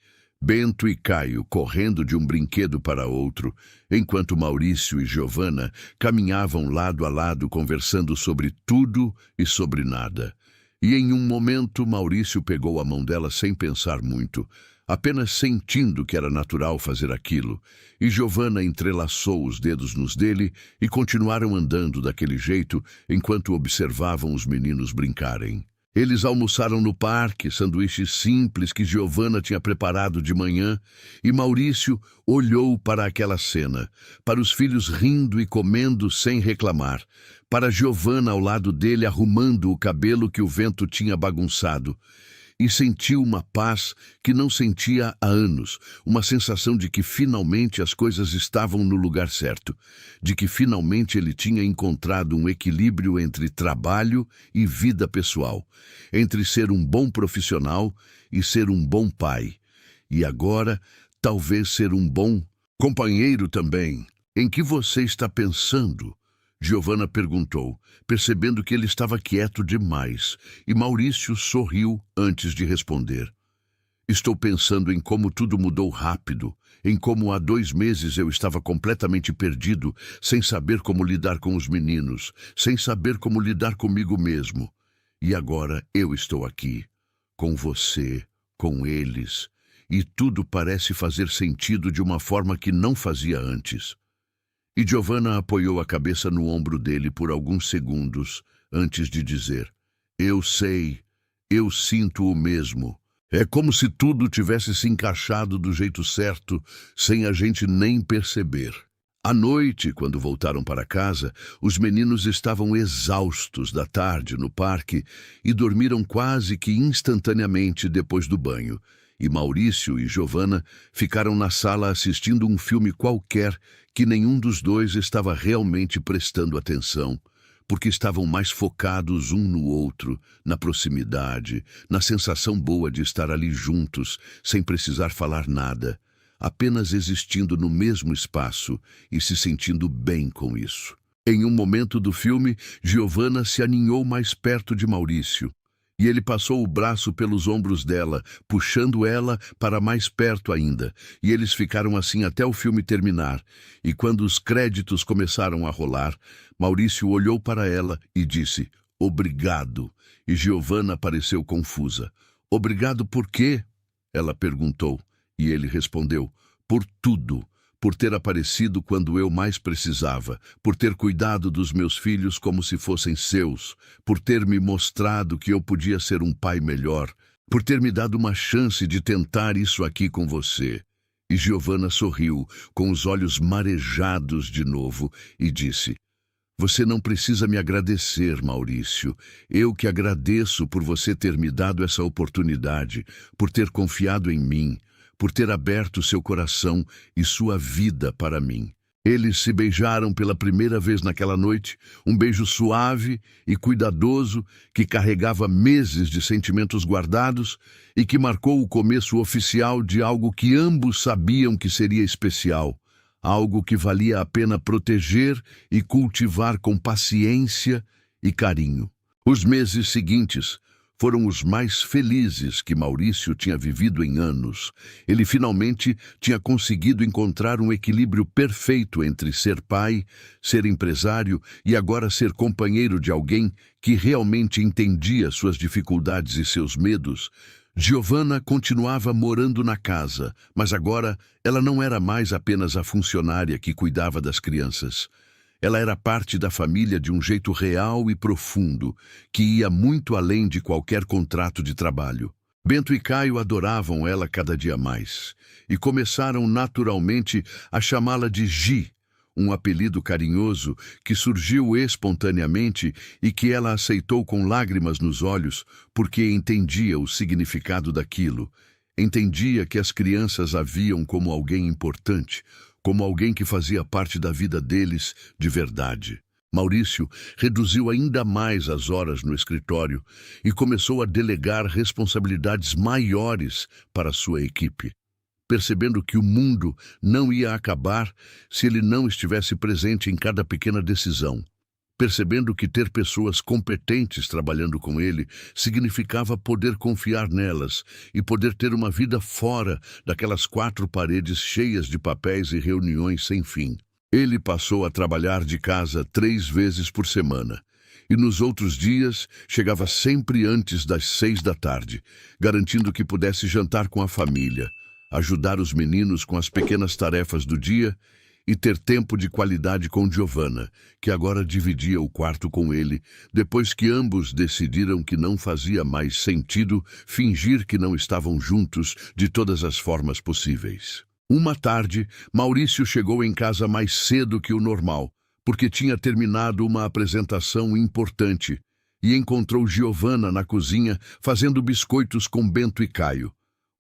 Bento e Caio correndo de um brinquedo para outro, enquanto Maurício e Giovanna caminhavam lado a lado conversando sobre tudo e sobre nada. E em um momento Maurício pegou a mão dela sem pensar muito, apenas sentindo que era natural fazer aquilo, e Giovanna entrelaçou os dedos nos dele e continuaram andando daquele jeito enquanto observavam os meninos brincarem. Eles almoçaram no parque, sanduíches simples que Giovanna tinha preparado de manhã, e Maurício olhou para aquela cena, para os filhos rindo e comendo sem reclamar, para Giovanna ao lado dele arrumando o cabelo que o vento tinha bagunçado, e sentiu uma paz que não sentia há anos, uma sensação de que finalmente as coisas estavam no lugar certo, de que finalmente ele tinha encontrado um equilíbrio entre trabalho e vida pessoal, entre ser um bom profissional e ser um bom pai, e agora talvez ser um bom companheiro também. "Em que você está pensando?" Giovanna perguntou, percebendo que ele estava quieto demais, e Maurício sorriu antes de responder. "Estou pensando em como tudo mudou rápido, em como há 2 meses eu estava completamente perdido, sem saber como lidar com os meninos, sem saber como lidar comigo mesmo. E agora eu estou aqui, com você, com eles, e tudo parece fazer sentido de uma forma que não fazia antes." E Giovanna apoiou a cabeça no ombro dele por alguns segundos, antes de dizer: "Eu sei, eu sinto o mesmo. É como se tudo tivesse se encaixado do jeito certo, sem a gente nem perceber." À noite, quando voltaram para casa, os meninos estavam exaustos da tarde no parque e dormiram quase que instantaneamente depois do banho. E Maurício e Giovanna ficaram na sala assistindo um filme qualquer que nenhum dos dois estava realmente prestando atenção, porque estavam mais focados um no outro, na proximidade, na sensação boa de estar ali juntos, sem precisar falar nada, apenas existindo no mesmo espaço e se sentindo bem com isso. Em um momento do filme, Giovanna se aninhou mais perto de Maurício, e ele passou o braço pelos ombros dela, puxando ela para mais perto ainda, e eles ficaram assim até o filme terminar, e quando os créditos começaram a rolar, Maurício olhou para ela e disse: "Obrigado", e Giovanna pareceu confusa. "Obrigado por quê?" ela perguntou, E ele respondeu: por tudo, por ter aparecido quando eu mais precisava, por ter cuidado dos meus filhos como se fossem seus, por ter me mostrado que eu podia ser um pai melhor, por ter me dado uma chance de tentar isso aqui com você. E Giovanna sorriu, com os olhos marejados de novo, e disse: você não precisa me agradecer, Maurício. Eu que agradeço por você ter me dado essa oportunidade, por ter confiado em mim, por ter aberto seu coração e sua vida para mim. Eles se beijaram pela primeira vez naquela noite, um beijo suave e cuidadoso que carregava meses de sentimentos guardados e que marcou o começo oficial de algo que ambos sabiam que seria especial. Algo que valia a pena proteger e cultivar com paciência e carinho. Os meses seguintes foram os mais felizes que Maurício tinha vivido em anos. Ele finalmente tinha conseguido encontrar um equilíbrio perfeito entre ser pai, ser empresário e agora ser companheiro de alguém que realmente entendia suas dificuldades e seus medos. Giovanna continuava morando na casa, mas agora ela não era mais apenas a funcionária que cuidava das crianças. Ela era parte da família de um jeito real e profundo, que ia muito além de qualquer contrato de trabalho. Bento e Caio adoravam ela cada dia mais, e começaram naturalmente a chamá-la de Gi, um apelido carinhoso que surgiu espontaneamente e que ela aceitou com lágrimas nos olhos porque entendia o significado daquilo. Entendia que as crianças a viam como alguém importante, como alguém que fazia parte da vida deles de verdade. Maurício reduziu ainda mais as horas no escritório e começou a delegar responsabilidades maiores para sua equipe, percebendo que o mundo não ia acabar se ele não estivesse presente em cada pequena decisão. Percebendo que ter pessoas competentes trabalhando com ele significava poder confiar nelas e poder ter uma vida fora daquelas quatro paredes cheias de papéis e reuniões sem fim. Ele passou a trabalhar de casa 3 vezes por semana. E nos outros dias chegava sempre antes das 6 da tarde, garantindo que pudesse jantar com a família, ajudar os meninos com as pequenas tarefas do dia e ter tempo de qualidade com Giovanna, que agora dividia o quarto com ele, depois que ambos decidiram que não fazia mais sentido fingir que não estavam juntos de todas as formas possíveis. Uma tarde, Maurício chegou em casa mais cedo que o normal, porque tinha terminado uma apresentação importante, e encontrou Giovanna na cozinha fazendo biscoitos com Bento e Caio.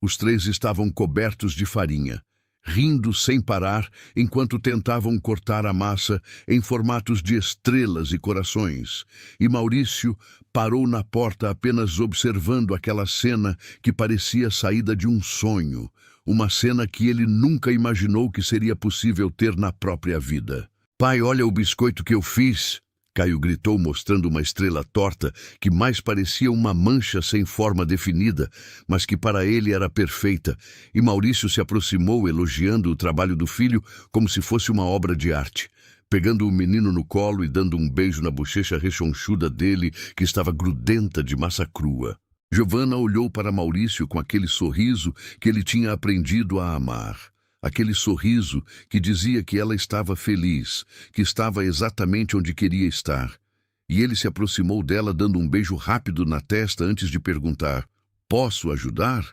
Os 3 estavam cobertos de farinha, rindo sem parar enquanto tentavam cortar a massa em formatos de estrelas e corações. E Maurício parou na porta apenas observando aquela cena que parecia saída de um sonho, uma cena que ele nunca imaginou que seria possível ter na própria vida. "Pai, olha o biscoito que eu fiz!" Caio gritou, mostrando uma estrela torta que mais parecia uma mancha sem forma definida, mas que para ele era perfeita, e Maurício se aproximou elogiando o trabalho do filho como se fosse uma obra de arte, pegando o menino no colo e dando um beijo na bochecha rechonchuda dele, que estava grudenta de massa crua. Giovanna olhou para Maurício com aquele sorriso que ele tinha aprendido a amar. Aquele sorriso que dizia que ela estava feliz, que estava exatamente onde queria estar. E ele se aproximou dela dando um beijo rápido na testa antes de perguntar: "Posso ajudar?"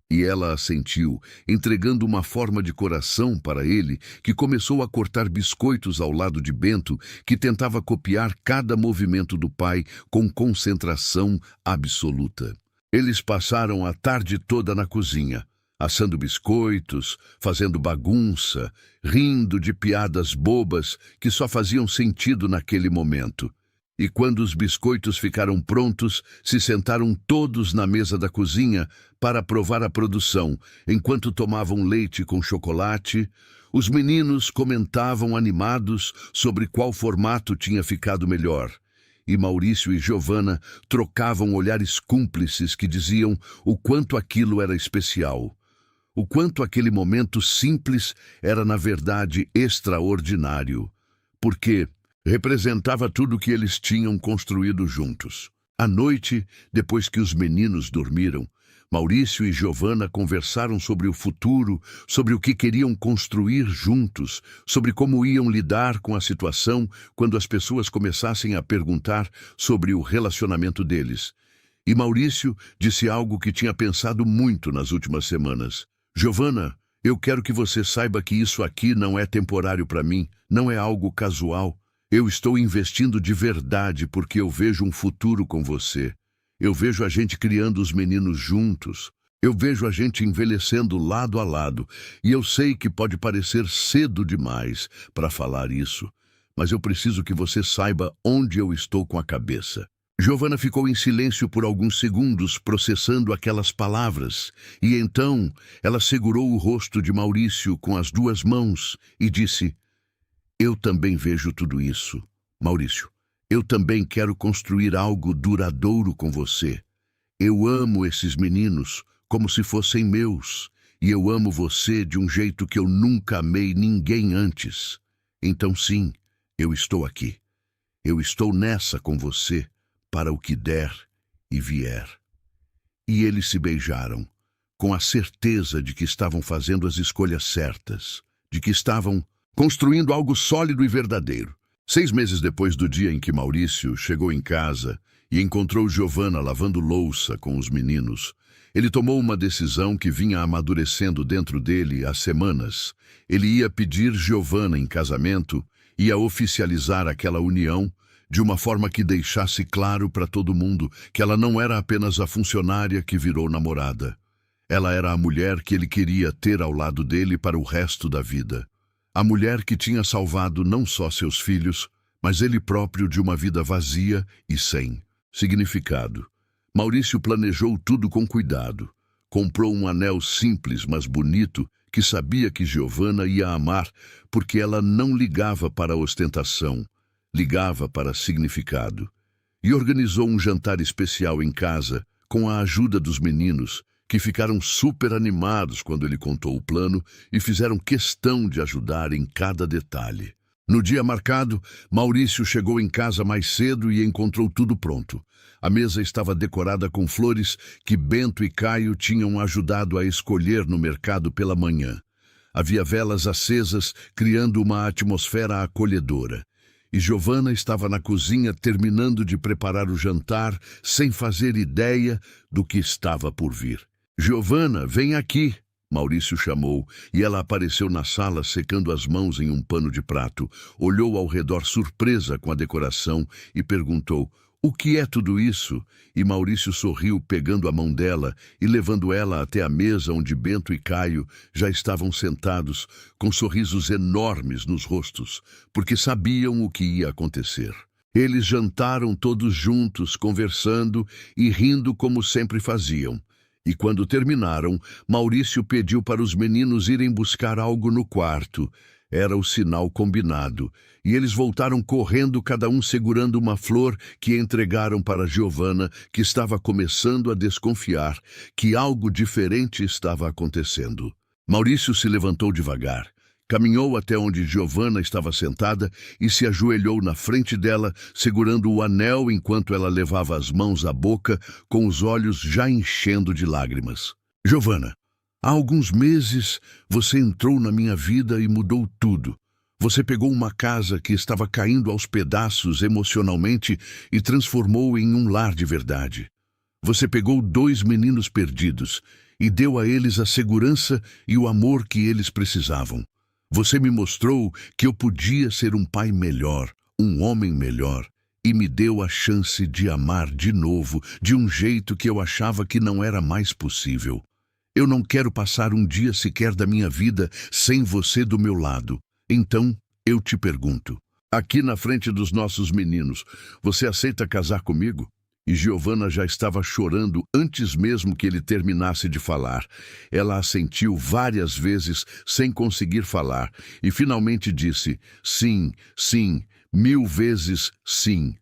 E ela assentiu, entregando uma forma de coração para ele, que começou a cortar biscoitos ao lado de Bento, que tentava copiar cada movimento do pai com concentração absoluta. Eles passaram a tarde toda na cozinha, assando biscoitos, fazendo bagunça, rindo de piadas bobas que só faziam sentido naquele momento. E quando os biscoitos ficaram prontos, se sentaram todos na mesa da cozinha para provar a produção, enquanto tomavam leite com chocolate. Os meninos comentavam animados sobre qual formato tinha ficado melhor. E Maurício e Giovanna trocavam olhares cúmplices que diziam o quanto aquilo era especial. O quanto aquele momento simples era, na verdade, extraordinário, porque representava tudo o que eles tinham construído juntos. À noite, depois que os meninos dormiram, Maurício e Giovanna conversaram sobre o futuro, sobre o que queriam construir juntos, sobre como iam lidar com a situação quando as pessoas começassem a perguntar sobre o relacionamento deles. E Maurício disse algo que tinha pensado muito nas últimas semanas. Giovanna, eu quero que você saiba que isso aqui não é temporário para mim, não é algo casual. Eu estou investindo de verdade porque eu vejo um futuro com você. Eu vejo a gente criando os meninos juntos. Eu vejo a gente envelhecendo lado a lado. E eu sei que pode parecer cedo demais para falar isso, mas eu preciso que você saiba onde eu estou com a cabeça. Giovanna ficou em silêncio por alguns segundos, processando aquelas palavras. E então ela segurou o rosto de Maurício com as duas mãos e disse: Eu também vejo tudo isso, Maurício. Eu também quero construir algo duradouro com você. Eu amo esses meninos como se fossem meus, e eu amo você de um jeito que eu nunca amei ninguém antes. Então sim, eu estou aqui. Eu estou nessa com você, para o que der e vier. E eles se beijaram, com a certeza de que estavam fazendo as escolhas certas, de que estavam construindo algo sólido e verdadeiro. 6 meses depois do dia em que Maurício chegou em casa e encontrou Giovanna lavando louça com os meninos, ele tomou uma decisão que vinha amadurecendo dentro dele há semanas. Ele ia pedir Giovanna em casamento, ia oficializar aquela união de uma forma que deixasse claro para todo mundo que ela não era apenas a funcionária que virou namorada. Ela era a mulher que ele queria ter ao lado dele para o resto da vida. A mulher que tinha salvado não só seus filhos, mas ele próprio de uma vida vazia e sem significado. Maurício planejou tudo com cuidado. Comprou um anel simples, mas bonito, que sabia que Giovanna ia amar, porque ela não ligava para a ostentação, ligava para significado. E organizou um jantar especial em casa, com a ajuda dos meninos, que ficaram super animados quando ele contou o plano e fizeram questão de ajudar em cada detalhe. No dia marcado, Maurício chegou em casa mais cedo e encontrou tudo pronto. A mesa estava decorada com flores que Bento e Caio tinham ajudado a escolher no mercado pela manhã. Havia velas acesas, criando uma atmosfera acolhedora. E Giovanna estava na cozinha terminando de preparar o jantar, sem fazer ideia do que estava por vir. Giovanna, vem aqui, Maurício chamou, e ela apareceu na sala secando as mãos em um pano de prato, olhou ao redor surpresa com a decoração e perguntou: o que é tudo isso? E Maurício sorriu pegando a mão dela e levando ela até a mesa onde Bento e Caio já estavam sentados, com sorrisos enormes nos rostos, porque sabiam o que ia acontecer. Eles jantaram todos juntos, conversando e rindo como sempre faziam. E quando terminaram, Maurício pediu para os meninos irem buscar algo no quarto. Era o sinal combinado, e eles voltaram correndo, cada um segurando uma flor que entregaram para Giovanna, que estava começando a desconfiar que algo diferente estava acontecendo. Maurício se levantou devagar, caminhou até onde Giovanna estava sentada e se ajoelhou na frente dela, segurando o anel enquanto ela levava as mãos à boca, com os olhos já enchendo de lágrimas. Giovanna, há alguns meses você entrou na minha vida e mudou tudo. Você pegou uma casa que estava caindo aos pedaços emocionalmente e transformou em um lar de verdade. Você pegou 2 meninos perdidos e deu a eles a segurança e o amor que eles precisavam. Você me mostrou que eu podia ser um pai melhor, um homem melhor, e me deu a chance de amar de novo, de um jeito que eu achava que não era mais possível. Eu não quero passar um dia sequer da minha vida sem você do meu lado. Então, eu te pergunto, aqui na frente dos nossos meninos, você aceita casar comigo? E Giovanna já estava chorando antes mesmo que ele terminasse de falar. Ela assentiu várias vezes sem conseguir falar e finalmente disse: sim, sim, 1000 vezes sim.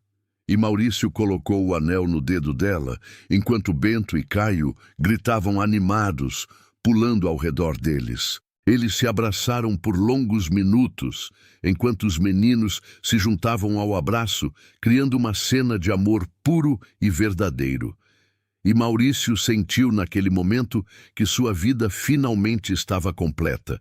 E Maurício colocou o anel no dedo dela, enquanto Bento e Caio gritavam animados, pulando ao redor deles. Eles se abraçaram por longos minutos, enquanto os meninos se juntavam ao abraço, criando uma cena de amor puro e verdadeiro. E Maurício sentiu naquele momento que sua vida finalmente estava completa,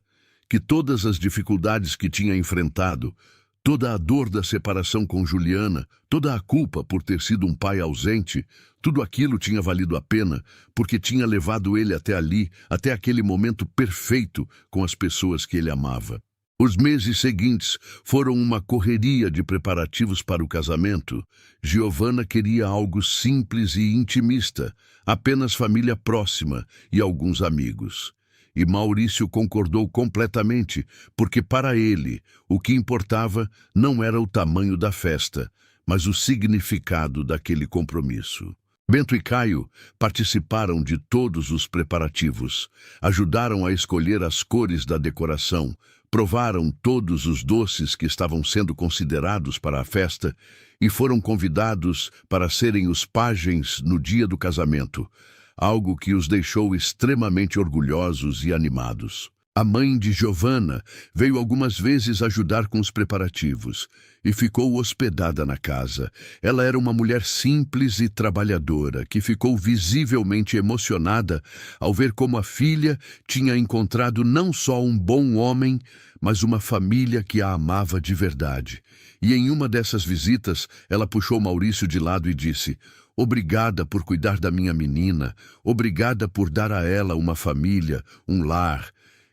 que todas as dificuldades que tinha enfrentado, toda a dor da separação com Juliana, toda a culpa por ter sido um pai ausente, tudo aquilo tinha valido a pena, porque tinha levado ele até ali, até aquele momento perfeito com as pessoas que ele amava. Os meses seguintes foram uma correria de preparativos para o casamento. Giovanna queria algo simples e intimista, apenas família próxima e alguns amigos. E Maurício concordou completamente, porque para ele o que importava não era o tamanho da festa, mas o significado daquele compromisso. Bento e Caio participaram de todos os preparativos, ajudaram a escolher as cores da decoração, provaram todos os doces que estavam sendo considerados para a festa e foram convidados para serem os pajens no dia do casamento, algo que os deixou extremamente orgulhosos e animados. A mãe de Giovanna veio algumas vezes ajudar com os preparativos e ficou hospedada na casa. Ela era uma mulher simples e trabalhadora, que ficou visivelmente emocionada ao ver como a filha tinha encontrado não só um bom homem, mas uma família que a amava de verdade. E em uma dessas visitas, ela puxou Maurício de lado e disse: "Obrigada por cuidar da minha menina, obrigada por dar a ela uma família, um lar.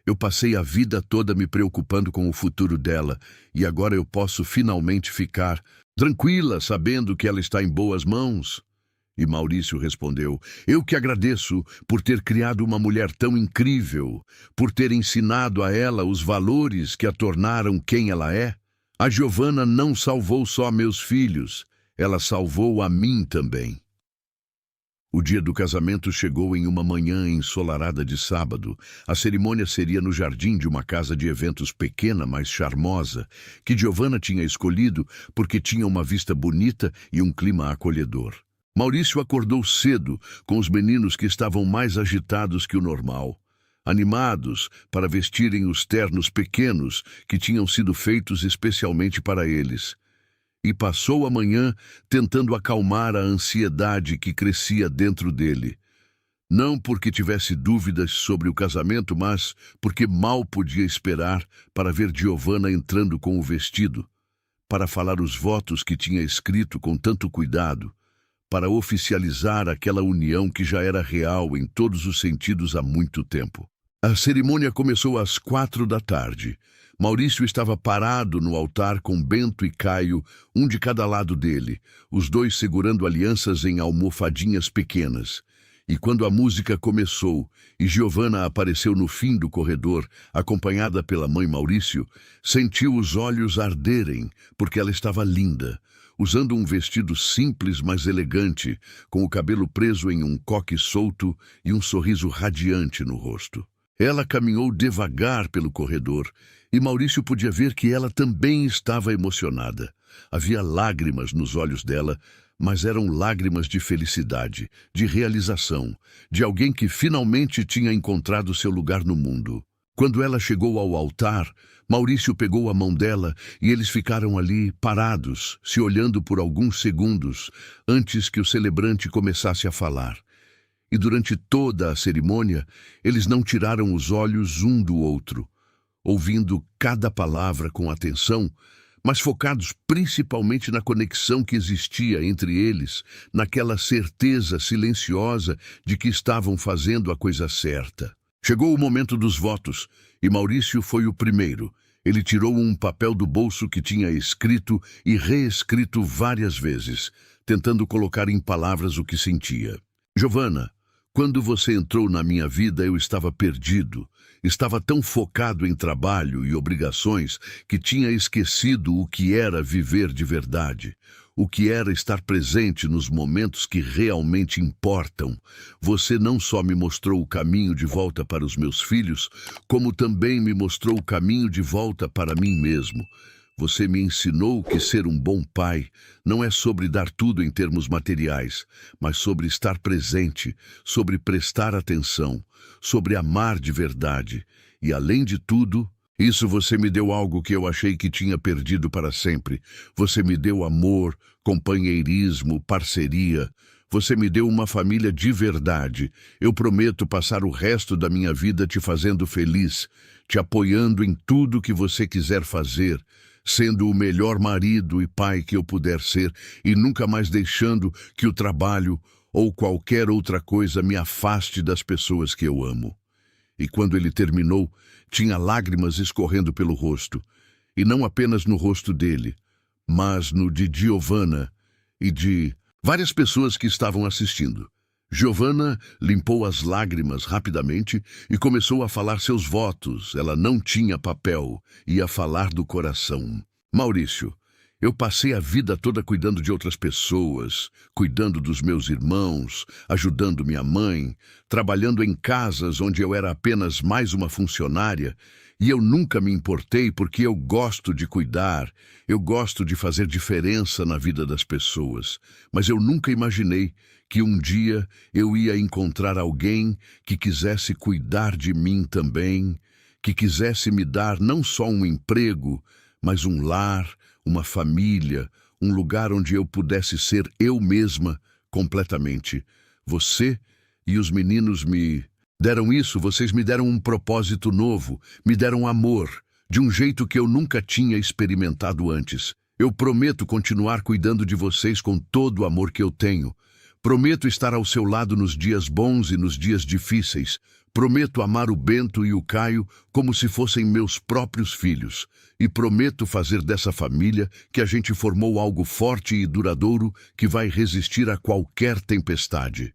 Eu passei a vida toda me preocupando com o futuro dela, e agora eu posso finalmente ficar tranquila, sabendo que ela está em boas mãos." E Maurício respondeu: "Eu que agradeço por ter criado uma mulher tão incrível, por ter ensinado a ela os valores que a tornaram quem ela é. A Giovanna não salvou só meus filhos, ela salvou a mim também." O dia do casamento chegou em uma manhã ensolarada de sábado. A cerimônia seria no jardim de uma casa de eventos pequena, mas charmosa, que Giovanna tinha escolhido porque tinha uma vista bonita e um clima acolhedor. Maurício acordou cedo com os meninos que estavam mais agitados que o normal, animados para vestirem os ternos pequenos que tinham sido feitos especialmente para eles. E passou a manhã tentando acalmar a ansiedade que crescia dentro dele. Não porque tivesse dúvidas sobre o casamento, mas porque mal podia esperar para ver Giovanna entrando com o vestido, para falar os votos que tinha escrito com tanto cuidado, para oficializar aquela união que já era real em todos os sentidos há muito tempo. A cerimônia começou às 4 da tarde. Maurício estava parado no altar com Bento e Caio, um de cada lado dele, os dois segurando alianças em almofadinhas pequenas. E quando a música começou e Giovanna apareceu no fim do corredor, acompanhada pela mãe Maurício, sentiu os olhos arderem, porque ela estava linda, usando um vestido simples, mas elegante, com o cabelo preso em um coque solto e um sorriso radiante no rosto. Ela caminhou devagar pelo corredor e Maurício podia ver que ela também estava emocionada. Havia lágrimas nos olhos dela, mas eram lágrimas de felicidade, de realização, de alguém que finalmente tinha encontrado seu lugar no mundo. Quando ela chegou ao altar, Maurício pegou a mão dela e eles ficaram ali parados, se olhando por alguns segundos, antes que o celebrante começasse a falar. E durante toda a cerimônia, eles não tiraram os olhos um do outro, ouvindo cada palavra com atenção, mas focados principalmente na conexão que existia entre eles, naquela certeza silenciosa de que estavam fazendo a coisa certa. Chegou o momento dos votos, e Maurício foi o primeiro. Ele tirou um papel do bolso que tinha escrito e reescrito várias vezes, tentando colocar em palavras o que sentia. "Giovanna, quando você entrou na minha vida, eu estava perdido. Estava tão focado em trabalho e obrigações que tinha esquecido o que era viver de verdade, o que era estar presente nos momentos que realmente importam. Você não só me mostrou o caminho de volta para os meus filhos, como também me mostrou o caminho de volta para mim mesmo. Você me ensinou que ser um bom pai não é sobre dar tudo em termos materiais, mas sobre estar presente, sobre prestar atenção, sobre amar de verdade. E, além de tudo, isso você me deu algo que eu achei que tinha perdido para sempre. Você me deu amor, companheirismo, parceria. Você me deu uma família de verdade. Eu prometo passar o resto da minha vida te fazendo feliz, te apoiando em tudo que você quiser fazer, sendo o melhor marido e pai que eu puder ser e nunca mais deixando que o trabalho ou qualquer outra coisa me afaste das pessoas que eu amo. E quando ele terminou, tinha lágrimas escorrendo pelo rosto, e não apenas no rosto dele, mas no de Giovanna e de várias pessoas que estavam assistindo. Giovanna limpou as lágrimas rapidamente e começou a falar seus votos. Ela não tinha papel, ia falar do coração. Maurício, eu passei a vida toda cuidando de outras pessoas, cuidando dos meus irmãos, ajudando minha mãe, trabalhando em casas onde eu era apenas mais uma funcionária, e eu nunca me importei porque eu gosto de cuidar, eu gosto de fazer diferença na vida das pessoas. Mas eu nunca imaginei que um dia eu ia encontrar alguém que quisesse cuidar de mim também, que quisesse me dar não só um emprego, mas um lar, uma família, um lugar onde eu pudesse ser eu mesma completamente. Você e os meninos me deram isso, vocês me deram um propósito novo, me deram amor, de um jeito que eu nunca tinha experimentado antes. Eu prometo continuar cuidando de vocês com todo o amor que eu tenho. Prometo estar ao seu lado nos dias bons e nos dias difíceis. Prometo amar o Bento e o Caio como se fossem meus próprios filhos. E prometo fazer dessa família que a gente formou algo forte e duradouro que vai resistir a qualquer tempestade.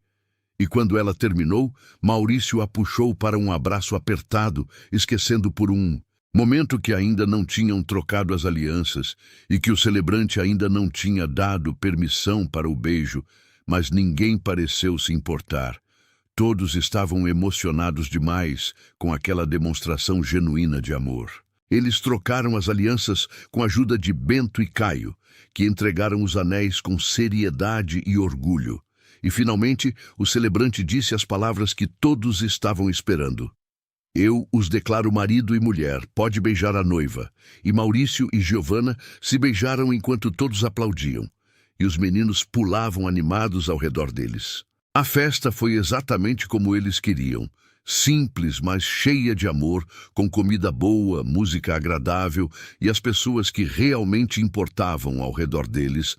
E quando ela terminou, Maurício a puxou para um abraço apertado, esquecendo por um momento que ainda não tinham trocado as alianças e que o celebrante ainda não tinha dado permissão para o beijo, mas ninguém pareceu se importar. Todos estavam emocionados demais com aquela demonstração genuína de amor. Eles trocaram as alianças com a ajuda de Bento e Caio, que entregaram os anéis com seriedade e orgulho. E, finalmente, o celebrante disse as palavras que todos estavam esperando. Eu os declaro marido e mulher, pode beijar a noiva. E Maurício e Giovanna se beijaram enquanto todos aplaudiam. E os meninos pulavam animados ao redor deles. A festa foi exatamente como eles queriam. Simples, mas cheia de amor, com comida boa, música agradável e as pessoas que realmente importavam ao redor deles.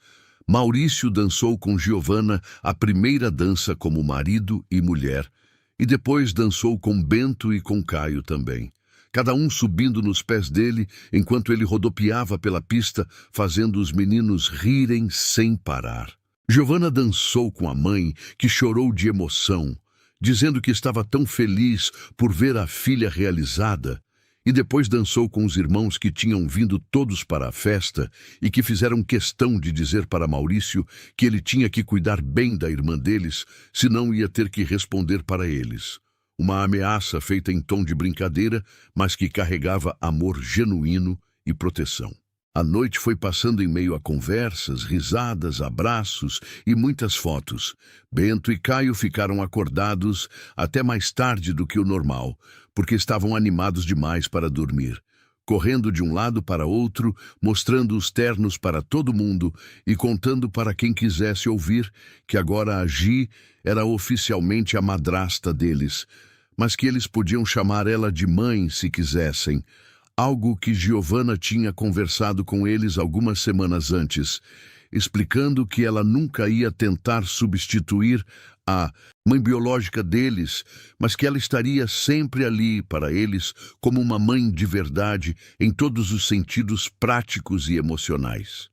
Maurício dançou com Giovanna a primeira dança como marido e mulher, e depois dançou com Bento e com Caio também, cada um subindo nos pés dele enquanto ele rodopiava pela pista, fazendo os meninos rirem sem parar. Giovanna dançou com a mãe, que chorou de emoção, dizendo que estava tão feliz por ver a filha realizada, e depois dançou com os irmãos que tinham vindo todos para a festa e que fizeram questão de dizer para Maurício que ele tinha que cuidar bem da irmã deles, senão ia ter que responder para eles. Uma ameaça feita em tom de brincadeira, mas que carregava amor genuíno e proteção. A noite foi passando em meio a conversas, risadas, abraços e muitas fotos. Bento e Caio ficaram acordados até mais tarde do que o normal, porque estavam animados demais para dormir, correndo de um lado para outro, mostrando os ternos para todo mundo e contando para quem quisesse ouvir que agora a Gi era oficialmente a madrasta deles, mas que eles podiam chamar ela de mãe se quisessem. Algo que Giovanna tinha conversado com eles algumas semanas antes, explicando que ela nunca ia tentar substituir a mãe biológica deles, mas que ela estaria sempre ali para eles como uma mãe de verdade em todos os sentidos práticos e emocionais.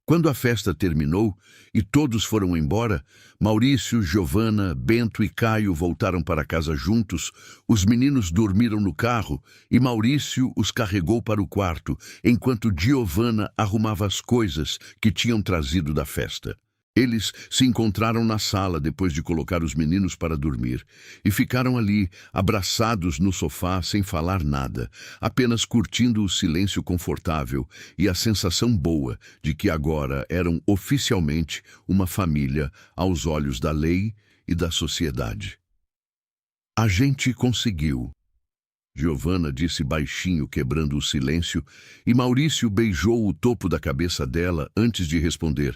Quando a festa terminou e todos foram embora, Maurício, Giovanna, Bento e Caio voltaram para casa juntos, os meninos dormiram no carro e Maurício os carregou para o quarto, enquanto Giovanna arrumava as coisas que tinham trazido da festa. Eles se encontraram na sala depois de colocar os meninos para dormir e ficaram ali, abraçados no sofá sem falar nada, apenas curtindo o silêncio confortável e a sensação boa de que agora eram oficialmente uma família aos olhos da lei e da sociedade. A gente conseguiu. Giovanna disse baixinho, quebrando o silêncio, e Maurício beijou o topo da cabeça dela antes de responder.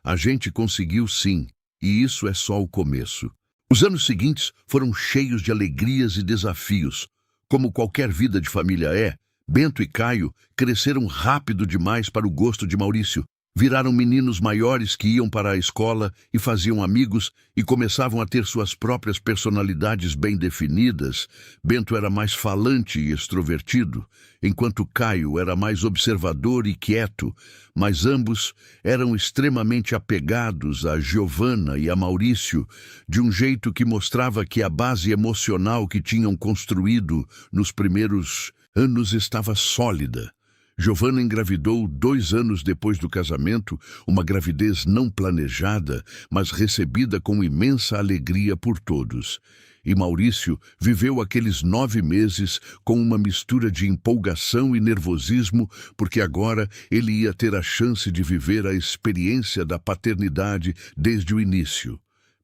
A gente conseguiu sim, e isso é só o começo. Os anos seguintes foram cheios de alegrias e desafios. Como qualquer vida de família é, Bento e Caio cresceram rápido demais para o gosto de Maurício. Viraram meninos maiores que iam para a escola e faziam amigos e começavam a ter suas próprias personalidades bem definidas. Bento era mais falante e extrovertido, enquanto Caio era mais observador e quieto, mas ambos eram extremamente apegados a Giovanna e a Maurício, de um jeito que mostrava que a base emocional que tinham construído nos primeiros anos estava sólida. Giovanna engravidou 2 anos depois do casamento, uma gravidez não planejada, mas recebida com imensa alegria por todos. E Maurício viveu aqueles 9 meses com uma mistura de empolgação e nervosismo, porque agora ele ia ter a chance de viver a experiência da paternidade desde o início.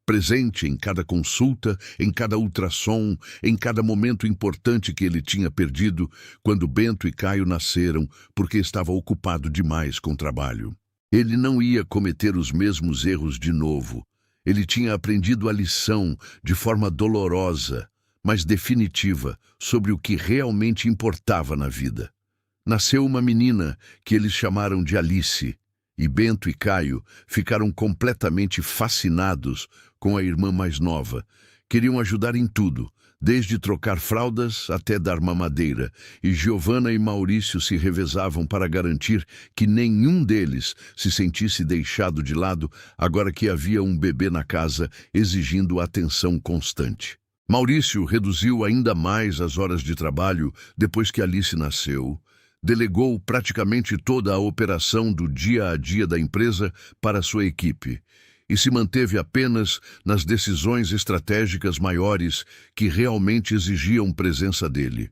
Presente em cada consulta, em cada ultrassom, em cada momento importante que ele tinha perdido quando Bento e Caio nasceram, porque estava ocupado demais com trabalho. Ele não ia cometer os mesmos erros de novo. Ele tinha aprendido a lição de forma dolorosa, mas definitiva, sobre o que realmente importava na vida. Nasceu uma menina que eles chamaram de Alice, e Bento e Caio ficaram completamente fascinados com a irmã mais nova. Queriam ajudar em tudo, desde trocar fraldas até dar mamadeira, e Giovanna e Maurício se revezavam para garantir que nenhum deles se sentisse deixado de lado agora que havia um bebê na casa exigindo atenção constante. Maurício reduziu ainda mais as horas de trabalho depois que Alice nasceu. Delegou praticamente toda a operação do dia a dia da empresa para sua equipe e se manteve apenas nas decisões estratégicas maiores que realmente exigiam presença dele.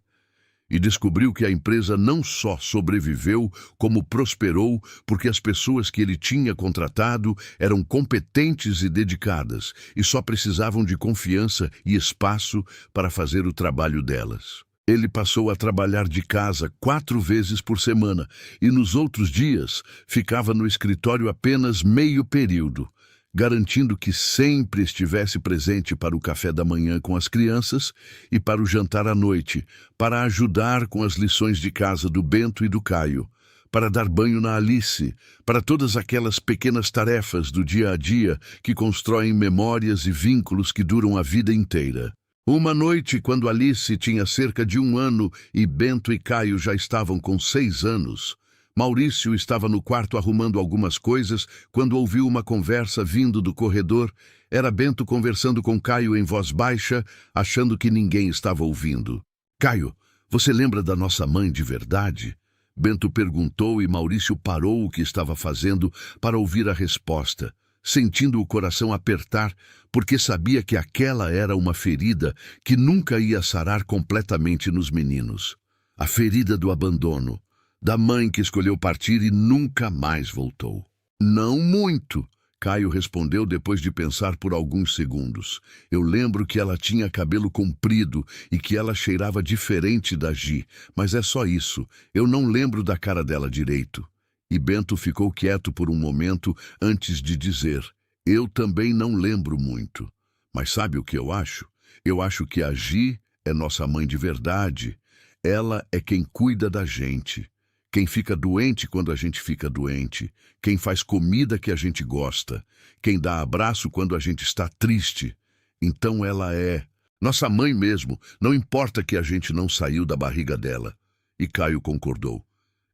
E descobriu que a empresa não só sobreviveu, como prosperou porque as pessoas que ele tinha contratado eram competentes e dedicadas e só precisavam de confiança e espaço para fazer o trabalho delas. Ele passou a trabalhar de casa 4 vezes por semana e nos outros dias ficava no escritório apenas meio período, garantindo que sempre estivesse presente para o café da manhã com as crianças e para o jantar à noite, para ajudar com as lições de casa do Bento e do Caio, para dar banho na Alice, para todas aquelas pequenas tarefas do dia a dia que constroem memórias e vínculos que duram a vida inteira. Uma noite, quando Alice tinha cerca de 1 ano e Bento e Caio já estavam com 6 anos, Maurício estava no quarto arrumando algumas coisas quando ouviu uma conversa vindo do corredor. Era Bento conversando com Caio em voz baixa, achando que ninguém estava ouvindo. "Caio, você lembra da nossa mãe de verdade?" Bento perguntou e Maurício parou o que estava fazendo para ouvir a resposta, sentindo o coração apertar, porque sabia que aquela era uma ferida que nunca ia sarar completamente nos meninos. A ferida do abandono, da mãe que escolheu partir e nunca mais voltou. "Não muito", Caio respondeu depois de pensar por alguns segundos. "Eu lembro que ela tinha cabelo comprido e que ela cheirava diferente da Gi, mas é só isso. Eu não lembro da cara dela direito." E Bento ficou quieto por um momento antes de dizer: "Eu também não lembro muito. Mas sabe o que eu acho? Eu acho que a Gi é nossa mãe de verdade. Ela é quem cuida da gente. Quem fica doente quando a gente fica doente. Quem faz comida que a gente gosta. Quem dá abraço quando a gente está triste. Então ela é nossa mãe mesmo, não importa que a gente não saiu da barriga dela." E Caio concordou.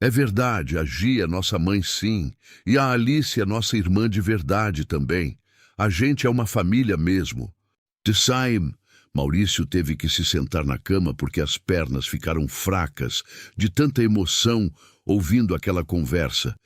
"É verdade, a Gi é nossa mãe sim, e a Alice é nossa irmã de verdade também. A gente é uma família mesmo." "Tsaim." Maurício teve que se sentar na cama porque as pernas ficaram fracas de tanta emoção ouvindo aquela conversa.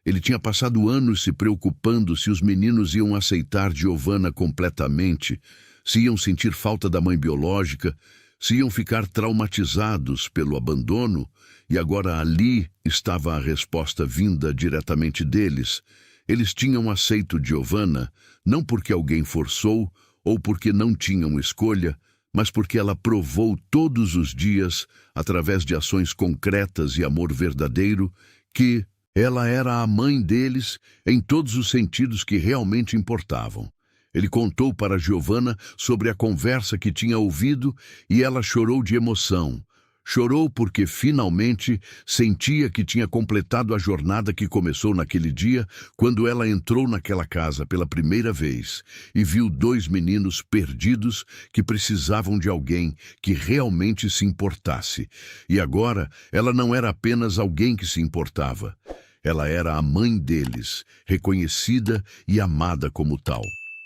Ele tinha passado anos se preocupando se os meninos iam aceitar Giovanna completamente, se iam sentir falta da mãe biológica, se iam ficar traumatizados pelo abandono, e agora ali estava a resposta vinda diretamente deles. Eles tinham aceito Giovanna, não porque alguém forçou ou porque não tinham escolha, mas porque ela provou todos os dias, através de ações concretas e amor verdadeiro, que ela era a mãe deles em todos os sentidos que realmente importavam. Ele contou para Giovanna sobre a conversa que tinha ouvido e ela chorou de emoção. Chorou porque finalmente sentia que tinha completado a jornada que começou naquele dia, quando ela entrou naquela casa pela primeira vez e viu dois meninos perdidos que precisavam de alguém que realmente se importasse. E agora ela não era apenas alguém que se importava. Ela era a mãe deles, reconhecida e amada como tal.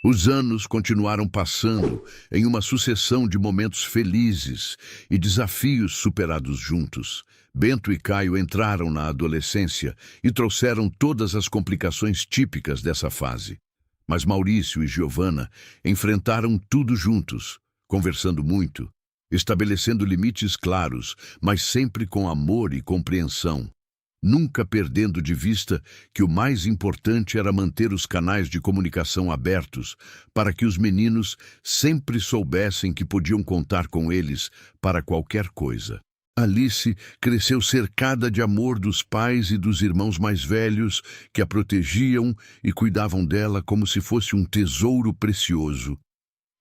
Os anos continuaram passando em uma sucessão de momentos felizes e desafios superados juntos. Bento e Caio entraram na adolescência e trouxeram todas as complicações típicas dessa fase. Mas Maurício e Giovanna enfrentaram tudo juntos, conversando muito, estabelecendo limites claros, mas sempre com amor e compreensão. Nunca perdendo de vista que o mais importante era manter os canais de comunicação abertos para que os meninos sempre soubessem que podiam contar com eles para qualquer coisa. Alice cresceu cercada de amor dos pais e dos irmãos mais velhos que a protegiam e cuidavam dela como se fosse um tesouro precioso.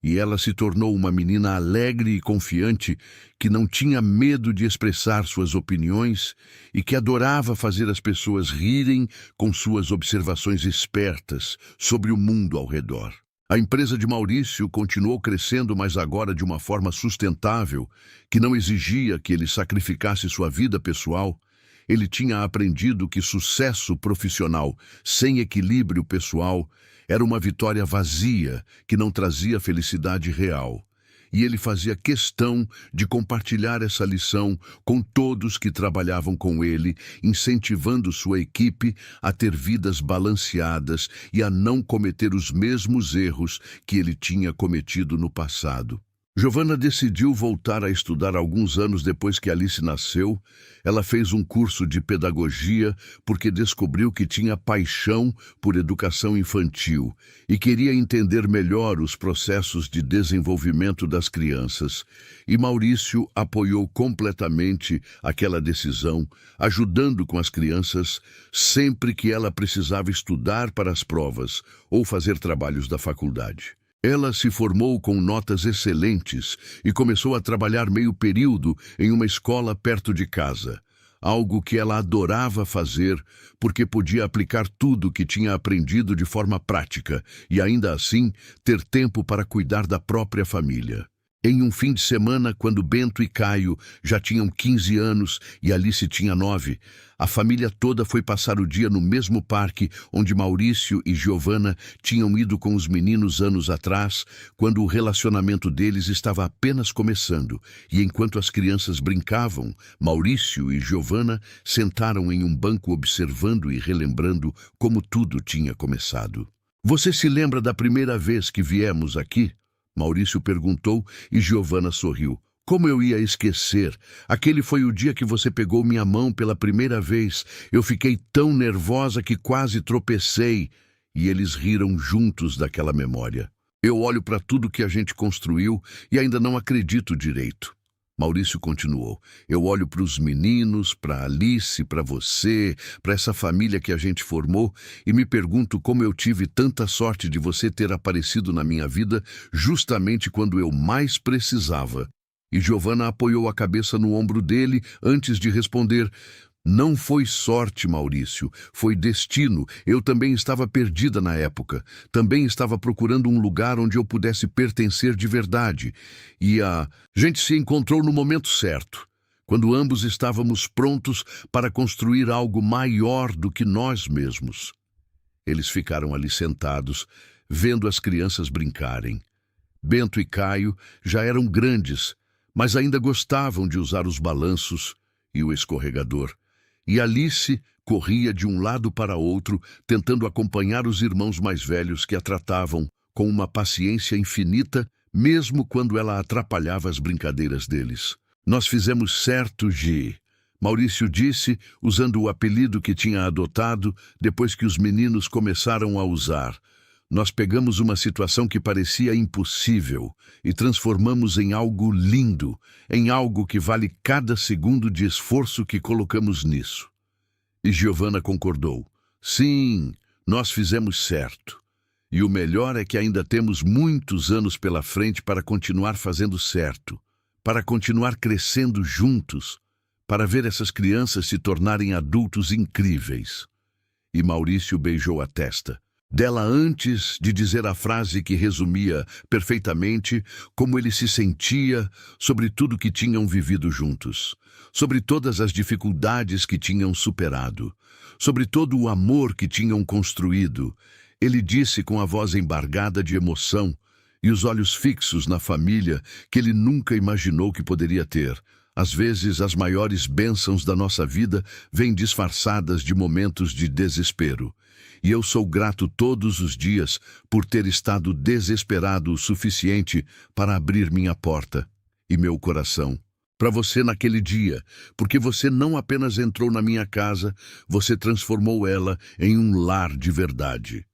E ela se tornou uma menina alegre e confiante que não tinha medo de expressar suas opiniões e que adorava fazer as pessoas rirem com suas observações espertas sobre o mundo ao redor. A empresa de Maurício continuou crescendo, mas agora de uma forma sustentável, que não exigia que ele sacrificasse sua vida pessoal. Ele tinha aprendido que sucesso profissional sem equilíbrio pessoal era uma vitória vazia que não trazia felicidade real. E ele fazia questão de compartilhar essa lição com todos que trabalhavam com ele, incentivando sua equipe a ter vidas balanceadas e a não cometer os mesmos erros que ele tinha cometido no passado. Giovanna decidiu voltar a estudar alguns anos depois que Alice nasceu. Ela fez um curso de pedagogia porque descobriu que tinha paixão por educação infantil e queria entender melhor os processos de desenvolvimento das crianças. E Maurício apoiou completamente aquela decisão, ajudando com as crianças sempre que ela precisava estudar para as provas ou fazer trabalhos da faculdade. Ela se formou com notas excelentes e começou a trabalhar meio período em uma escola perto de casa, algo que ela adorava fazer porque podia aplicar tudo que tinha aprendido de forma prática e ainda assim ter tempo para cuidar da própria família. Em um fim de semana, quando Bento e Caio já tinham 15 anos e Alice tinha 9, a família toda foi passar o dia no mesmo parque onde Maurício e Giovanna tinham ido com os meninos anos atrás, quando o relacionamento deles estava apenas começando. E enquanto as crianças brincavam, Maurício e Giovanna sentaram em um banco observando e relembrando como tudo tinha começado. "Você se lembra da primeira vez que viemos aqui?" Maurício perguntou e Giovanna sorriu. "Como eu ia esquecer? Aquele foi o dia que você pegou minha mão pela primeira vez. Eu fiquei tão nervosa que quase tropecei." E eles riram juntos daquela memória. "Eu olho para tudo que a gente construiu e ainda não acredito direito." Maurício continuou. "Eu olho para os meninos, para Alice, para você, para essa família que a gente formou e me pergunto como eu tive tanta sorte de você ter aparecido na minha vida justamente quando eu mais precisava." E Giovanna apoiou a cabeça no ombro dele antes de responder. "Não foi sorte, Maurício, foi destino. Eu também estava perdida na época. Também estava procurando um lugar onde eu pudesse pertencer de verdade. E a gente se encontrou no momento certo, quando ambos estávamos prontos para construir algo maior do que nós mesmos." Eles ficaram ali sentados, vendo as crianças brincarem. Bento e Caio já eram grandes, mas ainda gostavam de usar os balanços e o escorregador. E Alice corria de um lado para outro, tentando acompanhar os irmãos mais velhos que a tratavam com uma paciência infinita, mesmo quando ela atrapalhava as brincadeiras deles. "Nós fizemos certo, Gi", Maurício disse, usando o apelido que tinha adotado depois que os meninos começaram a usar. "Nós pegamos uma situação que parecia impossível e transformamos em algo lindo, em algo que vale cada segundo de esforço que colocamos nisso." E Giovanna concordou. "Sim, nós fizemos certo." E o melhor é que ainda temos muitos anos pela frente para continuar fazendo certo, para continuar crescendo juntos, para ver essas crianças se tornarem adultos incríveis. E Maurício beijou a testa dela antes de dizer a frase que resumia perfeitamente como ele se sentia sobre tudo que tinham vivido juntos, sobre todas as dificuldades que tinham superado, sobre todo o amor que tinham construído. Ele disse com a voz embargada de emoção e os olhos fixos na família que ele nunca imaginou que poderia ter. Às vezes, as maiores bênçãos da nossa vida vêm disfarçadas de momentos de desespero. E eu sou grato todos os dias por ter estado desesperado o suficiente para abrir minha porta e meu coração para você naquele dia, porque você não apenas entrou na minha casa, você transformou ela em um lar de verdade.